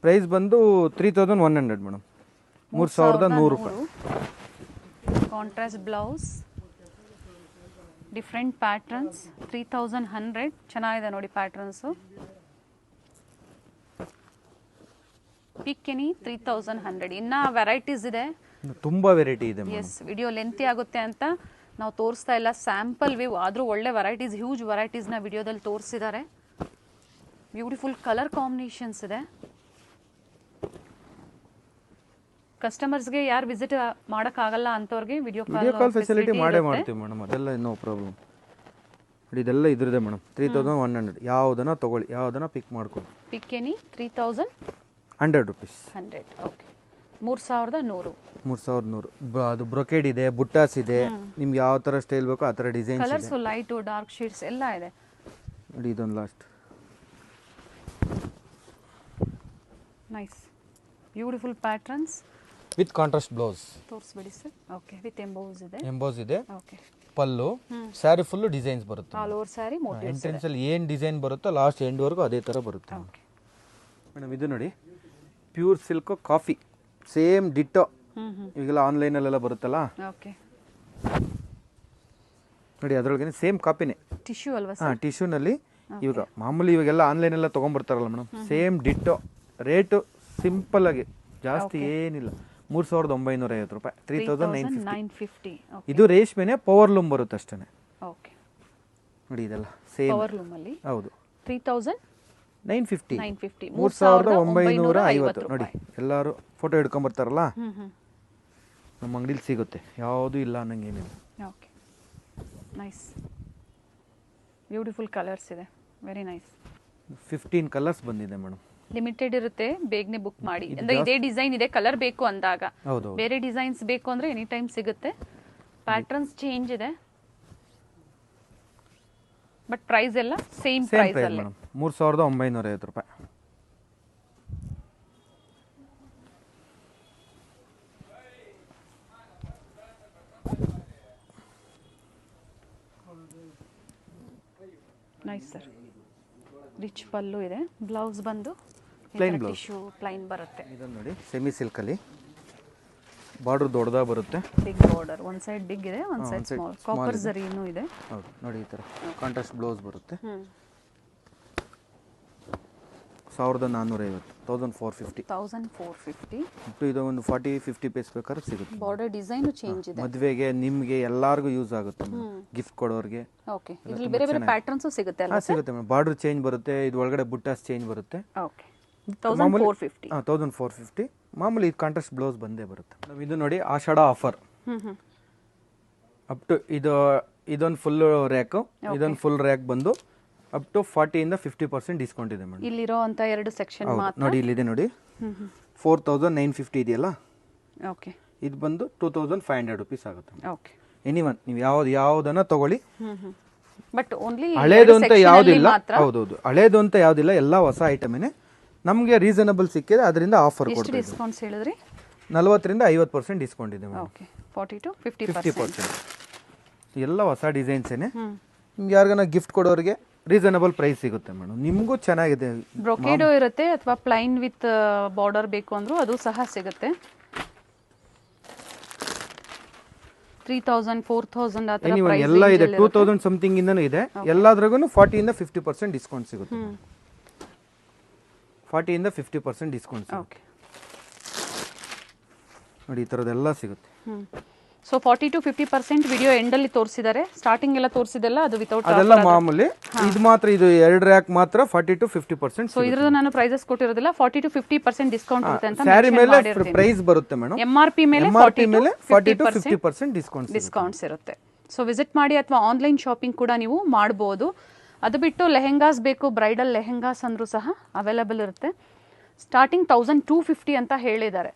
ಪ್ರೈಸ್ ಬಂದು 3100 ಮೇಡಮ್, 3100 ರೂಪಾಯಿ. Contrast blouse, different patterns, 3100. ಚೆನ್ನಾಗಿದೆ ನೋಡಿ ಪ್ಯಾಟರ್ನ್ಸು. ಪಿಕ್ ಎನಿ 3100. ಇನ್ನ ವೆರೈಟೀಸ್ ಇದೆ, ತುಂಬಾ ವೆರೈಟಿ ಇದೆ. ಎಸ್, ವಿಡಿಯೋ ಲೆಂತಿ ಆಗುತ್ತೆ ಅಂತ ನಾವು ತೋರಿಸ್ತಾ ಇಲ್ಲ, ಸ್ಯಾಂಪಲ್ ವ್ಯೂ. ಆದರೂ ಒಳ್ಳೆ ವೆರೈಟೀಸ್, ಹ್ಯೂಜ್ ವೆರೈಟೀಸ್ನ ವಿಡಿಯೋದಲ್ಲಿ ತೋರಿಸಿದ್ದಾರೆ. ಬ್ಯೂಟಿಫುಲ್ ಕಲರ್ ಕಾಂಬಿನೇಷನ್ಸ್ ಇದೆ. ಕಸ್ಟಮರ್ಸ್ಗೆ ಯಾರು ವಿಸಿಟ್ ಮಾಡೋಕ್ಕಾಗಲ್ಲ ಅಂಥವ್ರಿಗೆ ವಿಡಿಯೋ ಕಾಲ್ ಫೆಸಿಲಿಟಿ ಮಾಡೇ ಮಾಡ್ತೀವಿ ಮೇಡಮ್, ಅದೆಲ್ಲ ನೋ ಪ್ರಾಬ್ಲಮ್. ಇದೆಲ್ಲ ಇದ್ರದೆ ಮೇಡಮ್. 3100 ಯಾವುದನ್ನ ತಗೊಳ್ಳಿ, ಯಾವುದನ್ನ ಪಿಕ್ ಮಾಡ್ಕೊಳ್ಳಿ. ಪಿಕ್ ಎನಿ 3100 ರೂಪೀಸ್. 100. ಓಕೆ, 3100. 3100. ಅದು ಬ್ರೊಕೇಡ್ ಇದೆ, ಬುಟ್ಟಾಸ್ ಇದೆ, ನಿಮ್ಗೆ ಯಾವ ಥರ ಸ್ಟೈಲ್ ಬೇಕೋ ಆ ಥರ ಡಿಸೈನ್ಸ್ ಇದೆ. ಕಲರ್ಸು ಲೈಟು ಡಾರ್ಕ್ ಶೇಡ್ಸ್ ಎಲ್ಲ ಇದೆ ನೋಡಿ. ಇದೊಂದು last nice beautiful patterns with contrast blouse. ತೋರಿಸ್ಬಿಡಿ ಸರ್. ಓಕೆ, ವಿತ್ ಎಂಬೋಸ್ ಇದೆ. ಎಂಬೋಸ್ ಇದೆ. Okay, pallu, saree full designs ಬರುತ್ತೆ. All over saree motifs. Entrance ಅಲ್ಲಿ ಏನು ಡಿಸೈನ್ ಬರುತ್ತೋ ಲಾಸ್ಟ್ ಎಂಡ್ ವರೆಗೂ ಅದೇ ಥರ ಬರುತ್ತೆ. ಓಕೆ ಮೇಡಮ್, ಇದು ನೋಡಿ pure silk copy, same ditto. ಈಗೆಲ್ಲ ಆನ್ಲೈನಲ್ಲೆಲ್ಲ ಬರುತ್ತಲ್ಲ, ಓಕೆ ನೋಡಿ ಅದರೊಳಗೆ ಸೇಮ್ ಕಾಪಿನೇ. ಟಿಶ್ಯೂ ಅಲ್ವಾ ಸರ್? ಹಾಂ, ಟಿಶ್ಯೂನಲ್ಲಿ. ಇವಾಗ ಮಾಮೂಲಿ ಇವಾಗೆಲ್ಲ ಆನ್ಲೈನೆಲ್ಲ ತೊಗೊಂಬರ್ತಾರಲ್ಲ madam, same ditto. Rate simple ಆಗಿ, ಜಾಸ್ತಿ ಏನಿಲ್ಲ. 3950 ರೂಪಾಯಿ, 3950. ಇದು ರೇಷ್ಮೆನೆ, ಪವರ್ ಲೂಮ್ ಬರುತ್ತೆ ಅಷ್ಟೇ. ಓಕೆ ನೋಡಿ ಇದೆಲ್ಲ ಸೇಮ್ ಪವರ್ ಲೂಮ್ ಅಲ್ಲಿ. ಹೌದು, 3950. 3950 ನೋಡಿ. ಎಲ್ಲರೂ ಫೋಟೋ ಹಿಡ್ಕೊಂಬರ್ತಾರಲ್ಲ, ನಮ್ಮ ಅಂಗಡಿಲಿ ಸಿಗುತ್ತೆ, ಯಾವುದೂ ಇಲ್ಲ ಅನ್ನಂಗೇನಿಲ್ಲ. ಓಕೆ, ನೈಸ್ ಬ್ಯೂಟಿಫುಲ್ ಕಲರ್ಸ್ ಇದೆ, ವೆರಿ ನೈಸ್. 15 ಕಲರ್ಸ್ ಬಂದಿದೆ ಮೇಡಮ್. ಲಿಮಿಟೆಡ್ ಇರುತ್ತೆ, ಬೇಗನೆ ಬುಕ್ ಮಾಡಿ. ಅಂದ್ರೆ ಇದೇ ಡಿಸೈನ್ ಇದೆ, ಕಲರ್ ಬೇಕು ಅಂದಾಗ. ಹೌದು, ಬೇರೆ ಡಿಸೈನ್ಸ್ ಬೇಕು ಅಂದ್ರೆ ಎನಿ ಟೈಮ್ ಸಿಗುತ್ತೆ. ಪ್ಯಾಟರ್ನ್ಸ್ ಚೇಂಜ್ ಇದೆ, ಬಟ್ ಪ್ರೈಸ್ ಎಲ್ಲ ಸೇಮ್ ಪ್ರೈಸ್ ಅಲ್ಲಿ. 3950 ರೂಪಾಯಿ. Nice sir. ರಿಚ್ ಪಲ್ಲು ಇದೆ, ಬ್ಲೌಸ್ ಬಂದು ಪ್ಲೈನ್ ಬ್ಲೌಸ್, ಟಿಶ್ಯೂ ಪ್ಲೈನ್ ಬರುತ್ತೆ. ಇದನ್ನು ನೋಡಿ ಸೆಮಿ ಸಿಲ್ಕಲ್ಲಿ, ಬಾರ್ಡರ್ ದೊಡ್ಡದಾಗ ಬರುತ್ತೆ. ಬಿಗ್ ಬಾರ್ಡರ್, ಒಂದ್ ಸೈಡ್ ಬಿಗ್ ಇದೆ, ಒಂದ್ ಸೈಡ್ ಸ್ಮಾಲ್. ಕಾಪರ್ ಜರಿನೂ ಇದೆ. ಹೌದು ನೋಡಿ, ಈ ಥರ ಕಾಂಟ್ರಾಸ್ಟ್ ಬ್ಲೌಸ್ ಬರುತ್ತೆ. 1450, 1450. 1450. ಇದು ಒಂದು 40-50 ಪೀಸ್ ಬೇಕಾದ್ರೆ ಸಿಗುತ್ತೆ. ಬಾರ್ಡರ್ ಡಿಸೈನ್ ಚೇಂಜ್ ಇದೆ. ಮದುವೆಗೆ, ನಿಮಗೆ ಎಲ್ಲರಿಗೂ ಯೂಸ್ ಆಗುತ್ತೆ, ಗಿಫ್ಟ್ ಕೊಡೋರಿಗೆ. ಓಕೆ, ಇದರಲ್ಲಿ ಬೇರೆ ಬೇರೆ ಪ್ಯಾಟರ್ನ್ಸ್ ಸಿಗುತ್ತೆ ಅಲ್ಲ? ಸಿಗುತ್ತೆ ಮೇಡಮ್. ಬಾರ್ಡರ್ ಚೇಂಜ್ ಬರುತ್ತೆ, ಇದು ಒಳಗಡೆ ಬುಟ್ಟಾಸ್ ಚೇಂಜ್ ಬರುತ್ತೆ. ಓಕೆ, 1450. 1450. ಮಾಮೂಲಿ ಇದು ಕಾಂಟ್ರಾಸ್ಟ್ ಬ್ಲೌಸ್ ಬಂದೇ ಬರುತ್ತೆ. ಇದು ನೋಡಿ ಆಷಾಢ ಆಫರ್. ಅಪ್ ಟು ಇದೊಂದು ಫುಲ್ ರ್ಯಾಕ್, ಇದೊಂದು ಫುಲ್ ರ್ಯಾಕ್ ಬಂದು ಅಪ್ ಟು 40-50% ಡಿಸ್ಕೌಂಟ್ ಇದೆ ಮೇಡಮ್. ಇಲ್ಲಿರೋ ಅಂತ ಎರಡು ಸೆಕ್ಷನ್ ಮಾತ್ರ ನೋಡಿ, ಇಲ್ಲಿದೆ ನೋಡಿ. 4950 ಇದೆಯಲ್ಲ, ಓಕೆ, ಇದು ಬಂದು 2500 ರೂಪೀಸ್ ಆಗುತ್ತೆ. ಓಕೆ, ಎನಿವನ್ ನೀವು ಯಾವುದನ್ನ ತಗೊಳ್ಳಿ. ಬಟ್ ಓನ್ಲಿ ಹಳೇದು ಅಂತ ಯಾವುದಿಲ್ಲ. ಹೌದೌದು, ಹಳೇದು ಅಂತ ಯಾವುದಿಲ್ಲ, ಎಲ್ಲ ಹೊಸ ಐಟಮೇನೆ. ನಮಗೆ ರೀಸನಬಲ್ ಸಿಕ್ಕಿದೆ, ಅದರಿಂದ ಆಫರ್ ಕೊಡ್ತೀವಿ. ಡಿಸ್ಕೌಂಟ್ಸ್ ಹೇಳಿದ್ರಿ? 40-50% ಡಿಸ್ಕೌಂಟ್ ಇದೆ ಮೇಡಮ್. ಓಕೆ, 40-50%. ಎಲ್ಲ ಹೊಸ ಡಿಸೈನ್ಸೇನೆ. ನಿಮ್ಗೆ ಯಾರಿಗಾನ ಗಿಫ್ಟ್ ಕೊಡೋರಿಗೆ ರೀಸನಬಲ್ ಪ್ರೈಸ್ ಸಿಗುತ್ತೆ ಮೇಡಮ್. ನಿಮಗೂ ಚೆನ್ನಾಗಿದೆ. ಬ್ರೊಕೇಡೋ ಇರುತ್ತೆ ಅಥವಾ ಪ್ಲೈನ್ ವಿತ್ ಬಾರ್ಡರ್ ಬೇಕು ಅಂದ್ರೂ ಅದು ಸಹ ಸಿಗುತ್ತೆ. 3000, 4000 ಆ ತರ ಪ್ರೈಸ್ ಎಲ್ಲ ಇದೆ. 2000 ಸಮಥಿಂಗ್ ಇಂದನೂ ಇದೆ. ಎಲ್ಲಾದ್ರಾಗೂ 40-50% ಡಿಸ್ಕೌಂಟ್ ಸಿಗುತ್ತೆ. 40-50% ಡಿಸ್ಕೌಂಟ್ ಸಿಗುತ್ತೆ. ನೋಡಿ, ಈ ಥರದ್ದೆಲ್ಲ ಸಿಗುತ್ತೆ. ಸೊ 40-50% ವಿಡಿಯೋ ಎಂಡ್ ಅಲ್ಲಿ ತೋರಿಸಿದ್ದಾರೆ. ಸ್ಟಾರ್ಟಿಂಗ್ ಎಲ್ಲ ತೋರಿಸಿದೆಲ್ಲ ಅದು ವಿತೌಟ್, ಅದೆಲ್ಲ ಮಾಮೂಲಿ. ಇದು ಮಾತ್ರ, ಇದು 2 ರ್ಯಾಕ್ ಮಾತ್ರ 40-50%. ಸೊ ಇದ್ರದ್ದು ನಾನು ಪ್ರೈಸಸ್ ಕೊಟ್ಟಿರೋದಿಲ್ಲ. 40-50% ಡಿಸ್ಕೌಂಟ್ ಇರುತ್ತೆ ಅಂತ ಸ್ಯಾರಿ ಮೇಲೆ ಪ್ರೈಸ್ ಬರುತ್ತೆ ಮೇಡಮ್. MRP ಮೇಲೆ 40-50% ಡಿಸ್ಕೌಂಟ್ಸ್ ಇರುತ್ತೆ. ಸೊ ವಿಸಿಟ್ ಮಾಡಿ ಅಥವಾ ಆನ್ಲೈನ್ ಶಾಪಿಂಗ್ ಕೂಡ ನೀವು ಮಾಡಬಹುದು. ಅದು ಬಿಟ್ಟು ಲೆಹೆಂಗಾಸ್ ಬೇಕು, ಬ್ರೈಡಲ್ ಲೆಹೆಂಗಾಸ್ ಅಂದ್ರೂ ಸಹ ಅವೈಲೇಬಲ್ ಇರುತ್ತೆ. ಸ್ಟಾರ್ಟಿಂಗ್ 1250 ಅಂತ ಹೇಳಿದ್ದಾರೆ.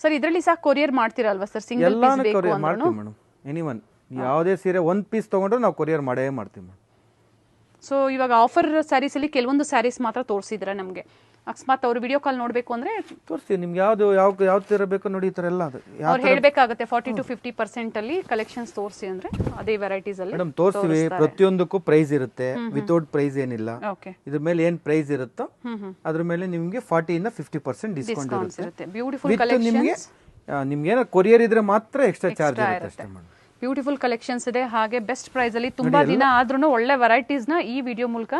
ಸರ್ ಇದರಲ್ಲಿ ಸಹ ಕೊರಿಯರ್ ಮಾಡ್ತೀರಲ್ವಾ ಸರ್? ಸಿಂಗಲ್ ಪೀಸ್ ಬೇಕು ಅಂದ್ರೂ ಮೇಡಮ್. ಎನಿವನ್ ಯಾವುದೇ ಸೀರೆ ಒಂದು ಪೀಸ್ ತಗೊಂಡ್ರೆ ನಾವು ಕೊರಿಯರ್ ಮಾಡೇ ಮಾಡ್ತೀವಿ ಮೇಡಮ್. ಸೊ ಇವಾಗ ಆಫರ್ ಸ್ಯಾರೀಸಲ್ಲಿ ಕೆಲವೊಂದು ಸ್ಯಾರೀಸ್ ಮಾತ್ರ ತೋರಿಸಿದ್ರೆ ನಮಗೆ, ಅಕಸ್ಮಾತ್ ಅವ್ರು ವಿಡಿಯೋ ಕಾಲ್ ನೋಡಬೇಕು ಅಂದರೆ ತೋರಿಸ್ತೀವಿ ನಿಮ್ಗೆ ಯಾವ ಥರ ಬೇಕು ನೋಡಿ, ಈ ಥರ ಎಲ್ಲ ಅದು ಅವ್ರು ಹೇಳಬೇಕಾಗುತ್ತೆ 40 to 50% ಅಲ್ಲಿ ಕಲೆಕ್ಷನ್ಸ್ ತೋರಿಸಿ ಅಂದರೆ ಅದೇ ವೆರೈಟೀಸಲ್ಲಿ ಮೇಡಮ್ ತೋರಿಸ್ತೀವಿ. ಪ್ರತಿಯೊಂದಕ್ಕೂ ಪ್ರೈಸ್ ಇರುತ್ತೆ, ವಿತೌಟ್ ಪ್ರೈಸ್ ಏನಿಲ್ಲ. ಓಕೆ, ಇದ್ರ ಮೇಲೆ ಏನು ಪ್ರೈಸ್ ಇರುತ್ತೋ ಅದ್ರ ಮೇಲೆ ನಿಮಗೆ 40 ಇಂದ 50% ಡಿಸ್ಕೌಂಟ್ ಇರುತ್ತೆ. ಬ್ಯೂಟಿಫುಲ್ ನಿಮ್ಗೆ ಏನೋ ಕೊರಿಯರ್ ಇದ್ರೆ ಮಾತ್ರ ಎಕ್ಸ್ಟ್ರಾ ಚಾರ್ಜ್ ಇರುತ್ತೆ ಅಷ್ಟೇ ಮೇಡಮ್. ಬ್ಯೂಟಿಫುಲ್ ಕಲೆಕ್ಷನ್ಸ್ ಇದೆ, ಹಾಗೆ ಬೆಸ್ಟ್ ಪ್ರೈಸ್ ಅಲ್ಲಿ ತುಂಬಾ ದಿನ ಆದ್ರೂ ಒಳ್ಳೆ ವೆರೈಟೀಸ್ ನ ಈ ವಿಡಿಯೋ ಮೂಲಕ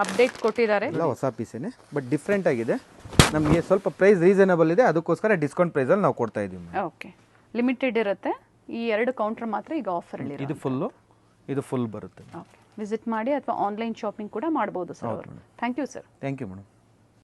ಅಪ್ಡೇಟ್ ಕೊಟ್ಟಿದ್ದಾರೆ. ಎಲ್ಲ ಹೊಸ ಪೀಸೇನೆ, ಬಟ್ ಡಿಫ್ರೆಂಟ್ ಆಗಿದೆ. ನಮಗೆ ಸ್ವಲ್ಪ ಪ್ರೈಸ್ ರೀಸನಬಲ್ ಇದೆ, ಅದಕ್ಕೋಸ್ಕರ ಡಿಸ್ಕೌಂಟ್ ಪ್ರೈಸ್ ಅಲ್ಲಿ ನಾವು ಕೊಡ್ತಾ ಇದೀವಿ. ಓಕೆ, ಲಿಮಿಟೆಡ್ ಇರುತ್ತೆ. ಈ 2 ಕೌಂಟರ್ ಮಾತ್ರ ಈಗ ಆಫರ್ ಅಲ್ಲಿ ಇದು ಫುಲ್ ಬರುತ್ತೆ. ವಿಸಿಟ್ ಮಾಡಿ ಅಥವಾ ಆನ್ಲೈನ್ ಶಾಪಿಂಗ್ ಕೂಡ ಮಾಡಬಹುದು sir. Thank you sir. Thank you madam.